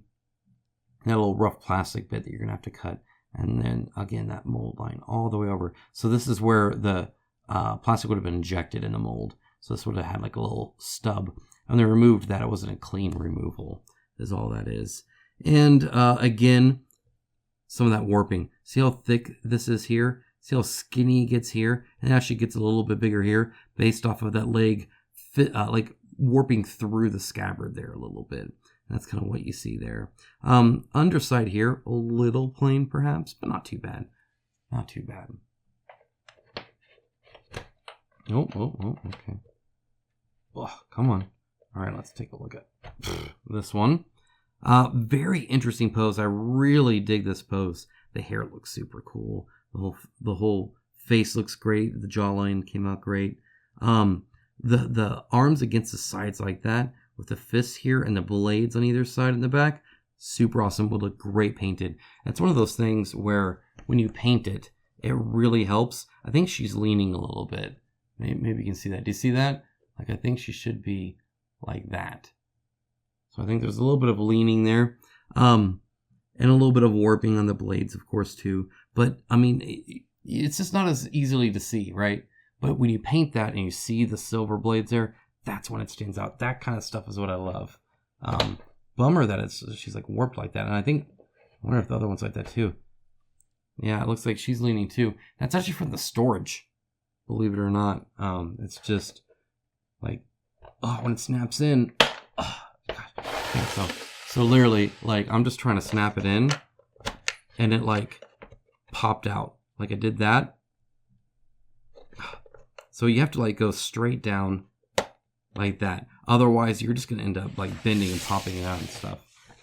that little rough plastic bit that you're going to have to cut. And then, again, that mold line all the way over. So this is where the plastic would have been injected in the mold. So this would have had like a little stub. And they removed that. It wasn't a clean removal, is all that is. And again, some of that warping. See how thick this is here? See how skinny it gets here? And it actually gets a little bit bigger here based off of that leg like warping through the scabbard there a little bit. That's kind of what you see there. Underside here, a little plain perhaps, but not too bad. Not too bad. Oh, okay. Oh, come on. All right, let's take a look at this one. Very interesting pose. I really dig this pose. The hair looks super cool. The whole face looks great. The jawline came out great. The arms against the sides like that with the fists here and the blades on either side and the back, super awesome. Would look great painted. It's one of those things where when you paint it, it really helps. I think she's leaning a little bit. Maybe you can see that. Do you see that? Like, I think she should be like that. So I think there's a little bit of leaning there. And a little bit of warping on the blades, of course, too. But, I mean, it's just not as easily to see, right? But when you paint that and you see the silver blades there, that's when it stands out. That kind of stuff is what I love. Bummer that she's like warped like that. And I wonder if the other one's like that too. Yeah, it looks like she's leaning too. That's actually from the storage, believe it or not. It's just like, when it snaps in, God. Yeah, so literally, like, I'm just trying to snap it in, and it like popped out. Like I did that. So you have to like go straight down like that. Otherwise, you're just gonna end up like bending and popping it out and stuff.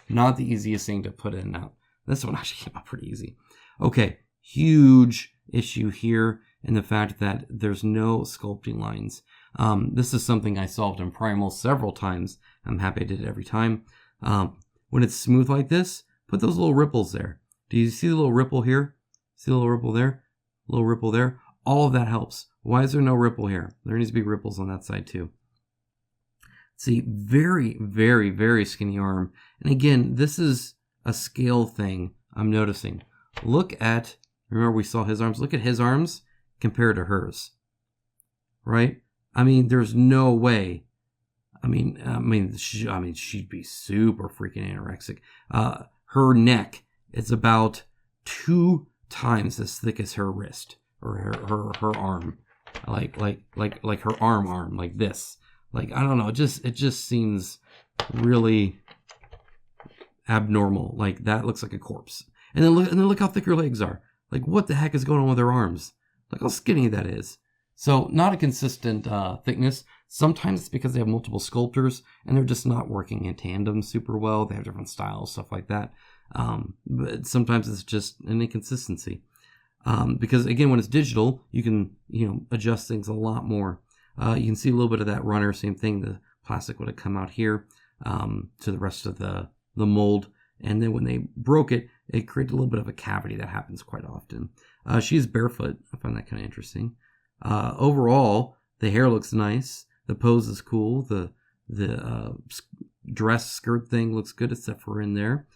Not the easiest thing to put in and out. This one actually came out pretty easy. Okay, huge issue here in the fact that there's no sculpting lines. This is something I solved in Primal several times. I'm happy I did it every time. When it's smooth like this, put those little ripples there. Do you see the little ripple here? See the little ripple there? Little ripple there? All of that helps. Why is there no ripple here? There needs to be ripples on that side too. See, very, very, very skinny arm. And again, this is a scale thing I'm noticing. Look at, remember we saw his arms? Look at his arms compared to hers. Right? I mean, there's no way. She'd be super freaking anorexic. Her neck is about 2 times as thick as her wrist or her arm, like her arm like this. Like, I don't know, it just seems really abnormal. Like, that looks like a corpse. And then look how thick her legs are. Like, what the heck is going on with her arms? Look how skinny that is. So, not a consistent thickness. Sometimes it's because they have multiple sculptors and they're just not working in tandem super well. They have different styles, stuff like that. But sometimes it's just an inconsistency. Because again, when it's digital, you can, adjust things a lot more. You can see a little bit of that runner, same thing. The plastic would have come out here to the rest of the mold. And then when they broke it, it created a little bit of a cavity. That happens quite often. She's barefoot. I find that kind of interesting. Overall, the hair looks nice. The pose is cool. The dress skirt thing looks good, except for in there.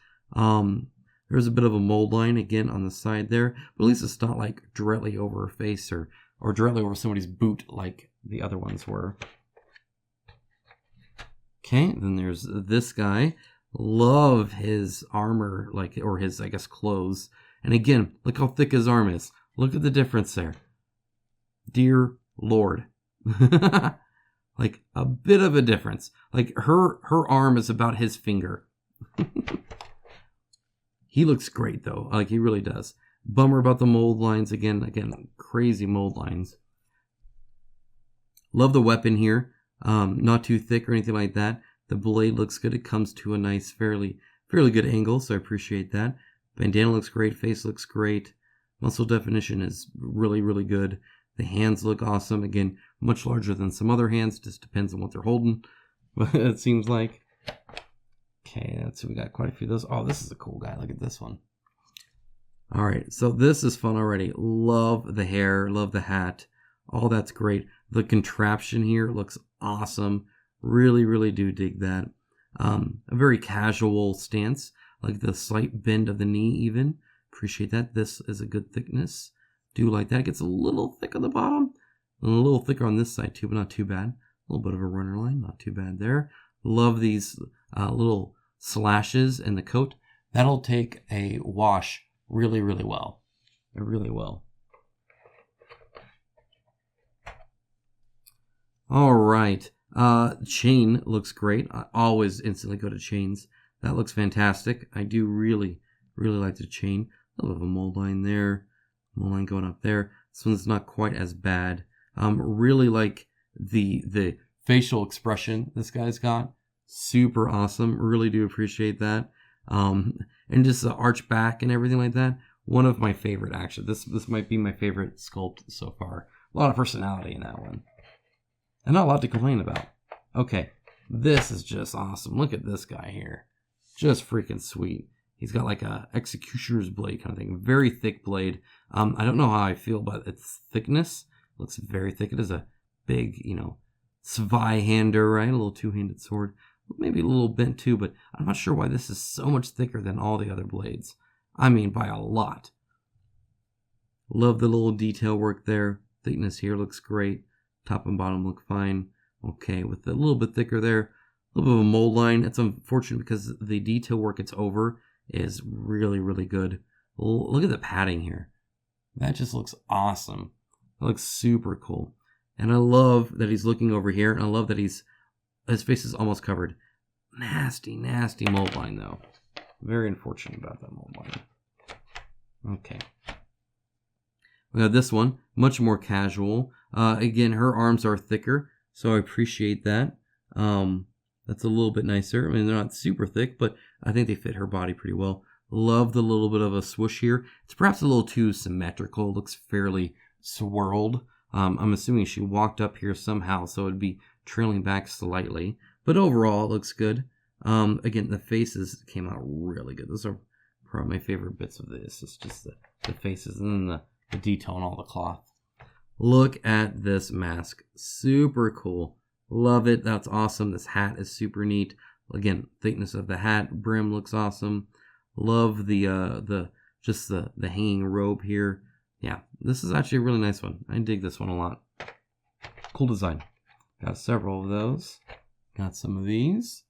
There's a bit of a mold line again on the side there, but at least it's not like directly over her face or directly over somebody's boot like the other ones were. Okay, then there's this guy. Love his armor, or his, I guess, clothes. And again, look how thick his arm is. Look at the difference there. Dear Lord. Like a bit of a difference. Like her arm is about his finger. He looks great though. Like he really does. Bummer about the mold lines again, crazy mold lines. Love the weapon here. Not too thick or anything like that. The blade looks good. It comes to a nice, fairly good angle, so I appreciate that. Bandana looks great. Face looks great. Muscle definition is really, really good. The hands look awesome. Again, much larger than some other hands. Just depends on what they're holding. But it seems like. Okay, let's see. We got quite a few of those. Oh, this is a cool guy. Look at this one. All right, so this is fun already. Love the hair. Love the hat. All that's great. The contraption here looks awesome. Really, really do dig that. A very casual stance. Like the slight bend of the knee even. Appreciate that. This is a good thickness. Do like that. It gets a little thick on the bottom. And a little thicker on this side too, but not too bad. A little bit of a runner line. Not too bad there. Love these little slashes in the coat. That'll take a wash really, really well. It really will. All right. Chain looks great. I always instantly go to chains. That looks fantastic. I do really, really like the chain. A little bit of a mold line there. Mold line going up there. This one's not quite as bad. Really like the facial expression this guy's got. Super awesome. Really do appreciate that. And just the arch back and everything like that. One of my favorite, actually. This might be my favorite sculpt so far. A lot of personality in that one. And not a lot to complain about. Okay, this is just awesome. Look at this guy here. Just freaking sweet. He's got like a executioner's blade kind of thing. Very thick blade. I don't know how I feel about its thickness. It looks very thick. It is a big, Zweihander, right? A little two-handed sword. Maybe a little bent too, but I'm not sure why this is so much thicker than all the other blades. I mean, by a lot. Love the little detail work there. Thickness here looks great. Top and bottom look fine. Okay, with a little bit thicker there. A little bit of a mold line. It's unfortunate because the detail work it's over is really, really good. Look at the padding here. That just looks awesome. It looks super cool. And I love that he's looking over here. And I love that his face is almost covered. Nasty, nasty mold line though. Very unfortunate about that mold line. Okay. We got this one, much more casual. Again, her arms are thicker, so I appreciate that. That's a little bit nicer. I mean, they're not super thick, but I think they fit her body pretty well. Love the little bit of a swoosh here. It's perhaps a little too symmetrical. It looks fairly swirled. I'm assuming she walked up here somehow, so it'd be trailing back slightly. But overall, it looks good. Again, the faces came out really good. Those are probably my favorite bits of this. It's just the faces and then the detail and all the cloth. Look at this mask. Super cool. Love it. That's awesome. This hat is super neat. Again, thickness of the hat. Brim looks awesome. Love the hanging robe here. Yeah, this is actually a really nice one. I dig this one a lot. Cool design. Got several of those. Got some of these.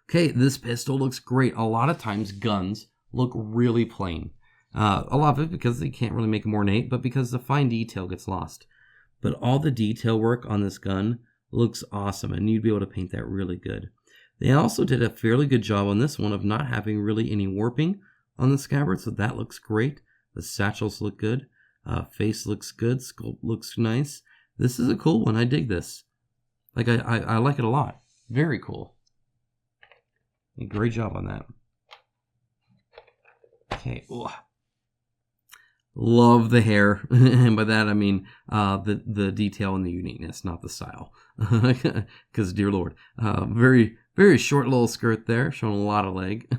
Okay, this pistol looks great. A lot of times guns look really plain. A lot of it because they can't really make them ornate, but because the fine detail gets lost. But all the detail work on this gun looks awesome, and you'd be able to paint that really good. They also did a fairly good job on this one of not having really any warping on the scabbard, so that looks great. The satchels look good. Face looks good. Sculpt looks nice. This is a cool one. I dig this. Like I like it a lot. Very cool. Great job on that. Okay. Ugh. Love the hair, and by that I mean the detail and the uniqueness, not the style. Because dear Lord, very very short little skirt there, showing a lot of leg.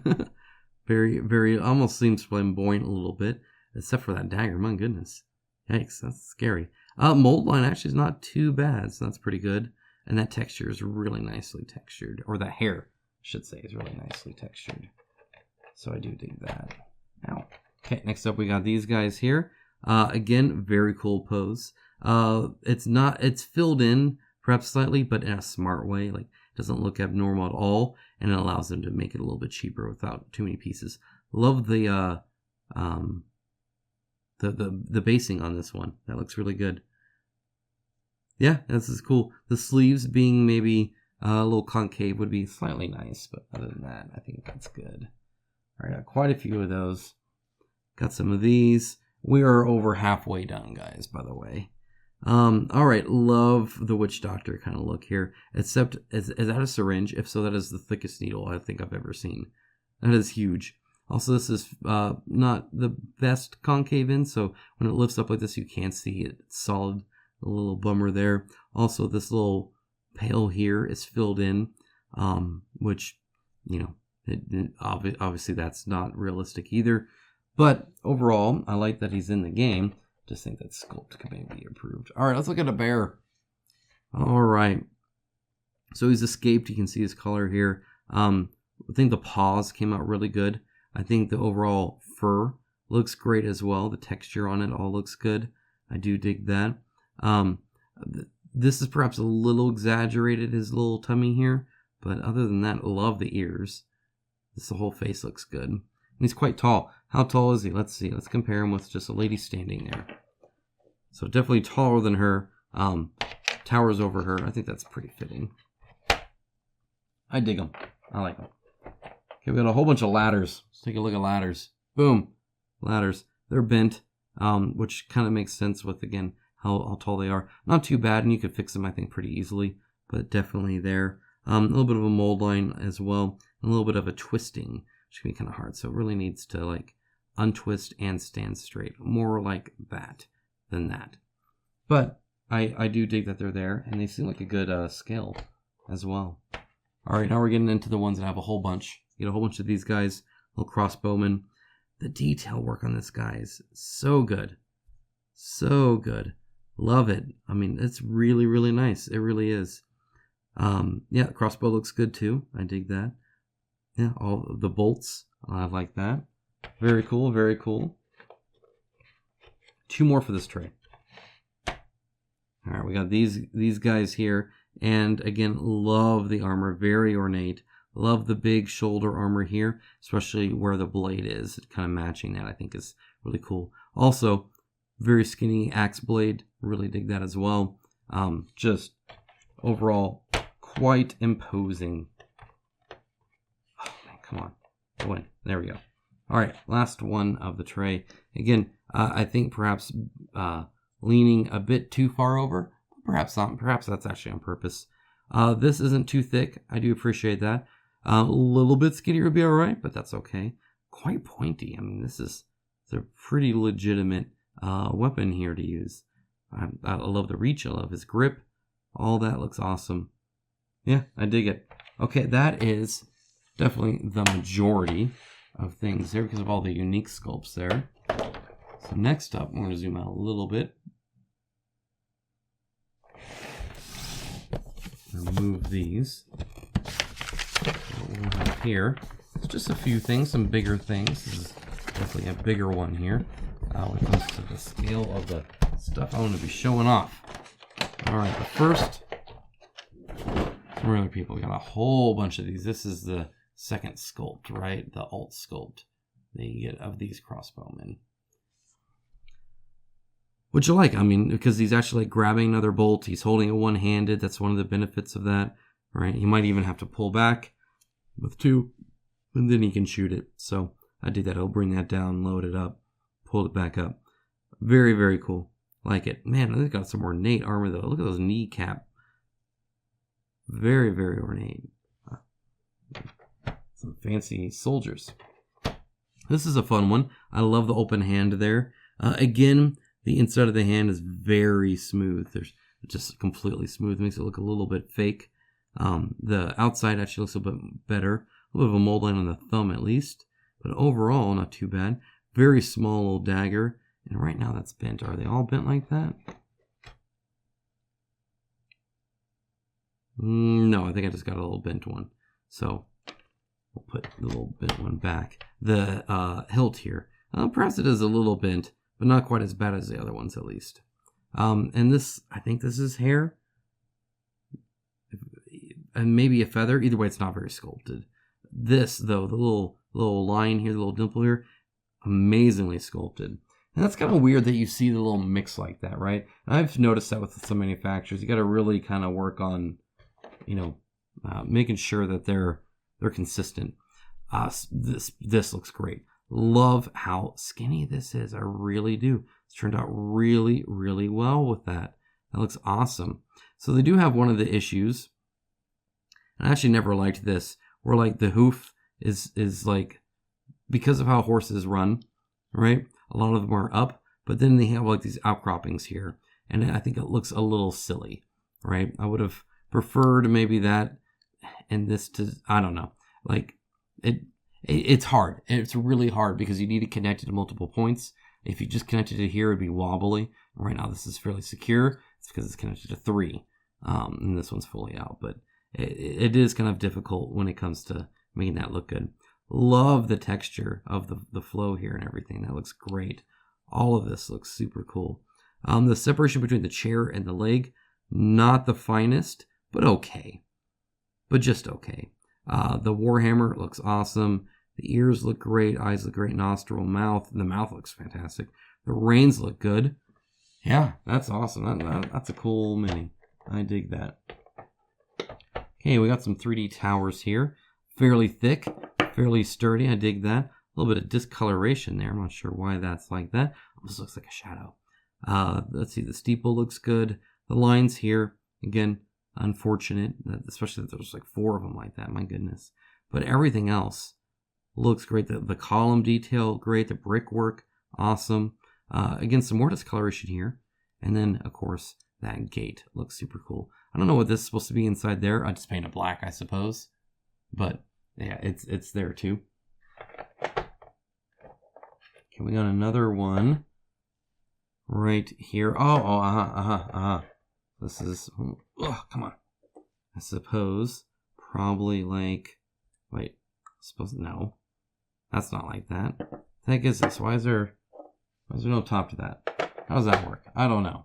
Very very almost seems flamboyant a little bit, except for that dagger. My goodness, yikes, that's scary. Mold line actually is not too bad, so that's pretty good. And that texture is really nicely textured, or the hair, I should say, is really nicely textured. So I do dig that. Ow. Okay, next up we got these guys here. Again, very cool pose. It's filled in perhaps slightly, but in a smart way. Like, it doesn't look abnormal at all, and it allows them to make it a little bit cheaper without too many pieces. Love the basing on this one. That looks really good. Yeah, this is cool. The sleeves being maybe a little concave would be slightly nice, but other than that, I think that's good. All right, got quite a few of those. Got some of these. We are over halfway done, guys, by the way. All right, love the witch doctor kind of look here. Except, is that a syringe? If so, that is the thickest needle I think I've ever seen. That is huge. Also, this is not the best concave in, so when it lifts up like this, you can't see it. It's solid. A little bummer there. Also, this little pail here is filled in, which, obviously that's not realistic either. But overall, I like that he's in the game. Just think that sculpt could maybe be improved. All right, let's look at a bear. All right. So he's escaped. You can see his color here. I think the paws came out really good. I think the overall fur looks great as well. The texture on it all looks good. I do dig that. This is perhaps a little exaggerated, his little tummy here. But other than that, love the ears. The whole face looks good. And he's quite tall. How tall is he? Let's see. Let's compare him with just a lady standing there. So definitely taller than her. Towers over her. I think that's pretty fitting. I dig them. I like them. Okay, we got a whole bunch of ladders. Let's take a look at ladders. Boom. Ladders. They're bent, which kind of makes sense with, again, how tall they are. Not too bad, and you could fix them, I think, pretty easily, but definitely there. A little bit of a mold line as well. A little bit of a twisting, which can be kind of hard. So it really needs to, like, untwist and stand straight. More like that than that. But I do dig that they're there, and they seem like a good scale as well. All right, now we're getting into the ones that have a whole bunch. You get a whole bunch of these guys, little crossbowmen. The detail work on this guy is so good. So good. Love it. I mean, it's really, really nice. It really is. Yeah, the crossbow looks good too. I dig that. Yeah, all the bolts. I like that. Very cool, very cool. 2 more for this tray. All right, we got these guys here. And again, love the armor. Very ornate. Love the big shoulder armor here, especially where the blade is. Kind of matching that, I think, is really cool. Also, very skinny axe blade. Really dig that as well. Just overall, quite imposing. Oh, man, come on. Go in. There we go. All right, last one of the tray. Again, I think perhaps leaning a bit too far over. Perhaps not. Perhaps that's actually on purpose. This isn't too thick. I do appreciate that. A little bit skinnier would be all right, but that's okay. Quite pointy. I mean, it's a pretty legitimate weapon here to use. I love the reach. I love his grip. All that looks awesome. Yeah, I dig it. Okay, that is definitely the majority of things there because of all the unique sculpts there. So next up, we're going to zoom out a little bit. Remove these. What we'll have here is just a few things, some bigger things. This is definitely a bigger one here. When it comes to the scale of the stuff I want to be showing off. All right, but first, some other people. We got a whole bunch of these. This is the second sculpt, right? The alt sculpt that you get of these crossbowmen. Which you like, I mean, because he's actually like grabbing another bolt. He's holding it one-handed. That's one of the benefits of that, right? He might even have to pull back with 2, and then he can shoot it. So I did that. I'll bring that down, load it up, pull it back up. Very, very cool. Like it. Man, they've got some ornate armor, though. Look at those kneecap. Very, very ornate. Some fancy soldiers. This is a fun one. I love the open hand there. Again, the inside of the hand is very smooth. There's just completely smooth. Makes it look a little bit fake. The outside actually looks a bit better. A little bit of a mold line on the thumb at least. But overall, not too bad. Very small little dagger. And right now that's bent. Are they all bent like that? No, I think I just got a little bent one. So we'll put the little bent one back. The hilt here. Perhaps it is a little bent, but not quite as bad as the other ones at least. And this, I think this is hair. And maybe a feather. Either way, it's not very sculpted. This, though, the little line here, the little dimple here, amazingly sculpted. And that's kind of weird that you see the little mix like that, right? And I've noticed that with some manufacturers. You got to really kind of work on, making sure that they're consistent. This looks great. Love how skinny this is. I really do. It's turned out really, really well with that. That looks awesome. So they do have one of the issues. And I actually never liked this, where like the hoof is like, because of how horses run, right? A lot of them are up, but then they have like these outcroppings here. And I think it looks a little silly, right? I would have preferred maybe that and this to, I don't know. Like it's hard. It's really hard because you need to connect it to multiple points. If you just connected it here, it'd be wobbly. Right now this is fairly secure. It's because it's connected to 3. And this one's fully out, but it is kind of difficult when it comes to making that look good. Love the texture of the flow here and everything. That looks great. All of this looks super cool. The separation between the chair and the leg, not the finest, but okay. But just okay. The Warhammer looks awesome. The ears look great. Eyes look great. Nostril, mouth. The mouth looks fantastic. The reins look good. Yeah, that's awesome. That's a cool mini. I dig that. Okay, we got some 3D towers here. Fairly thick, fairly sturdy. I dig that. A little bit of discoloration there. I'm not sure why that's like that. This looks like a shadow. Let's see. The steeple looks good. The lines here, again, unfortunate, especially that there's like 4 of them like that. My goodness. But everything else looks great. The column detail, great. The brickwork, awesome. Again, some more discoloration here. And then, of course, that gate looks super cool. I don't know what this is supposed to be inside there. I just painted black, I suppose. But, yeah, it's there too. Okay, we got another one right here. This is, come on. I suppose, probably like, no. That's not like that. The heck is this? Why is there no top to that? How does that work? I don't know.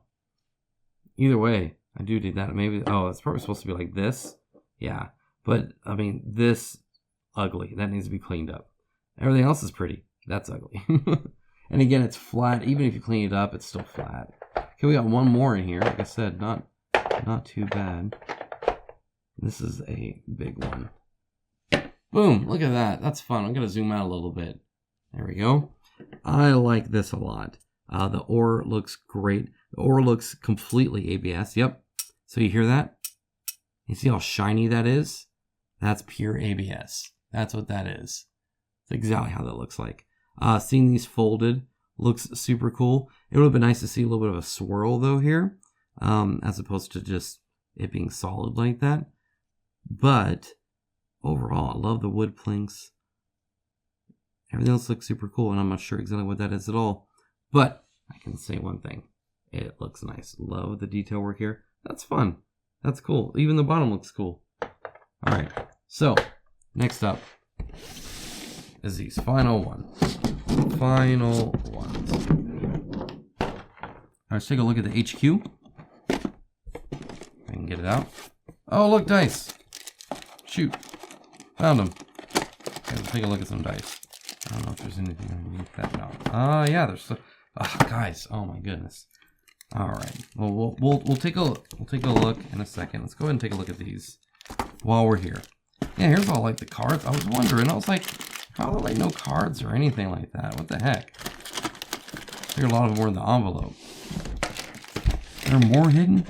Either way, I do that. Maybe, it's probably supposed to be like this. Yeah. But, I mean, this, ugly. That needs to be cleaned up. Everything else is pretty. That's ugly. And again, it's flat. Even if you clean it up, it's still flat. Okay, we got one more in here. Like I said, not too bad. This is a big one. Boom! Look at that. That's fun. I'm going to zoom out a little bit. There we go. I like this a lot. The ore looks great. The ore looks completely ABS. Yep. So you hear that? You see how shiny that is? That's pure ABS. That's what that is. That's exactly how that looks like. Seeing these folded looks super cool. It would have been nice to see a little bit of a swirl though here, as opposed to just it being solid like that. But overall, I love the wood planks. Everything else looks super cool, and I'm not sure exactly what that is at all. But I can say one thing. It looks nice. Love the detail work here. That's fun. That's cool. Even the bottom looks cool. All right. So, next up is these final ones. Final ones. All right, let's take a look at the HQ. I can get it out. Oh, look, dice. Shoot. Found them. Okay, let's take a look at some dice. I don't know if there's anything underneath that. No. Yeah, there's so. Guys. Oh my goodness. All right. Well, we'll take a look in a second. Let's go ahead and take a look at these while we're here. Yeah, here's all like the cards. I was wondering. I was like, how are like no cards or anything like that? What the heck? I figured a lot of them were in the envelope. There are more hidden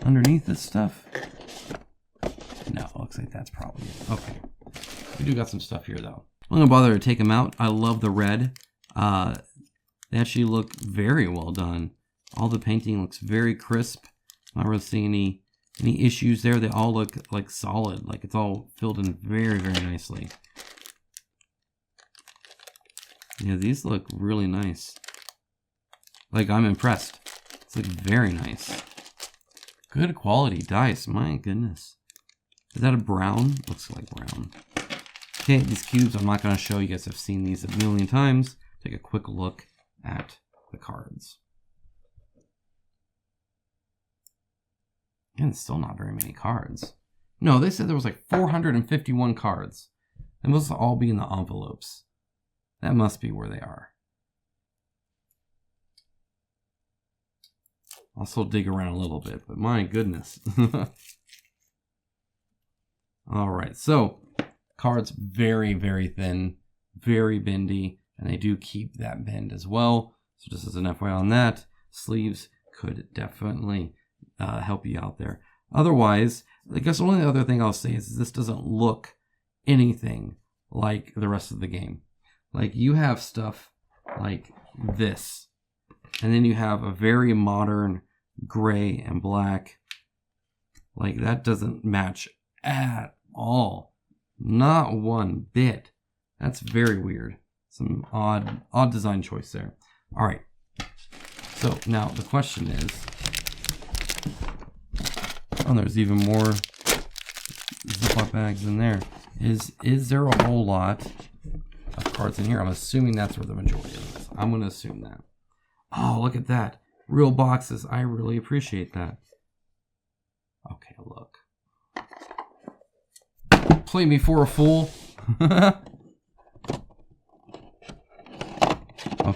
underneath this stuff. No, it looks like that's probably it. Okay. We do got some stuff here though. I'm gonna bother to take them out. I love the red. They actually look very well done. All the painting looks very crisp. Not really seeing any issues there. They all look like solid. Like it's all filled in very, very nicely. Yeah, these look really nice. Like I'm impressed. It's like very nice. Good quality dice. My goodness. Is that a brown? Looks like brown. Okay, these cubes I'm not going to show you guys. Have seen these a million times. Take a quick look at the cards. And still not very many cards. No, they said there was like 451 cards. They must all be in the envelopes. That must be where they are. I'll still dig around a little bit, but my goodness. All right, so cards very, very thin, very bendy, and they do keep that bend as well. So just as an FYI on that, sleeves could definitely help you out there. Otherwise, I guess the only other thing I'll say is this doesn't look anything like the rest of the game. Like you have stuff like this, and then you have a very modern gray and black. Like that doesn't match at all. Not one bit. That's very weird. Some odd design choice there. All right. So now the question is, oh, there's even more Ziploc bags in there. Is there a whole lot of cards in here? I'm assuming that's where the majority of it is. I'm going to assume that. Oh, look at that. Real boxes. I really appreciate that. Okay, look. Play me for a fool.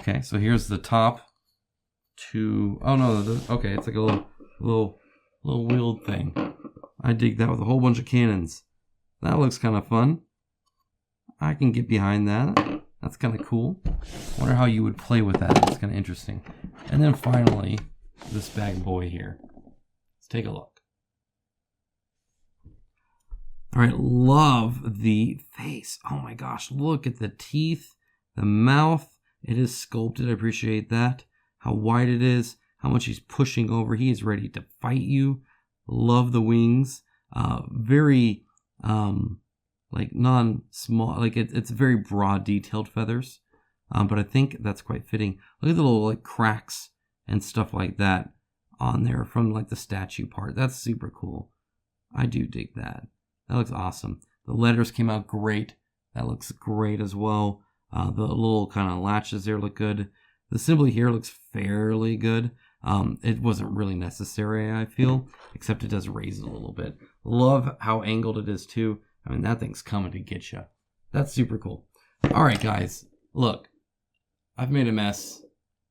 Okay, so here's the top two. Oh no, okay, it's like a little wheeled thing. I dig that with a whole bunch of cannons. That looks kind of fun. I can get behind that. That's kind of cool. Wonder how you would play with that. That's kind of interesting. And then finally, this bad boy here. Let's take a look. All right, love the face. Oh my gosh, look at the teeth, the mouth. It is sculpted. I appreciate that. How wide it is, how much he's pushing over. He is ready to fight you. Love the wings. Very like non-small, like it's very broad detailed feathers. But I think that's quite fitting. Look at the little like cracks and stuff like that on there from like the statue part. That's super cool. I do dig that. That looks awesome. The letters came out great. That looks great as well. The little kind of latches there look good. The assembly here looks fairly good. It wasn't really necessary, I feel, except it does raise it a little bit. Love how angled it is too. I mean, that thing's coming to get you. That's super cool. All right, guys, look, I've made a mess,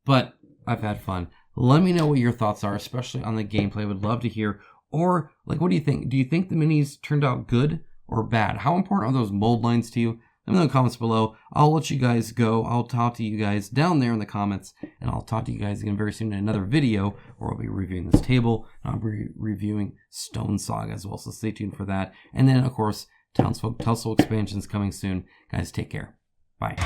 but I've had fun. Let me know what your thoughts are, especially on the gameplay. I would love to hear. Or, like, what do you think? Do you think the minis turned out good or bad? How important are those mold lines to you? Let me know in the comments below. I'll let you guys go. I'll talk to you guys down there in the comments, and I'll talk to you guys again very soon in another video where I'll be reviewing this table, and I'll be reviewing Stone Saga as well, so stay tuned for that. And then, of course, Townsfolk Tussle expansions coming soon. Guys, take care. Bye.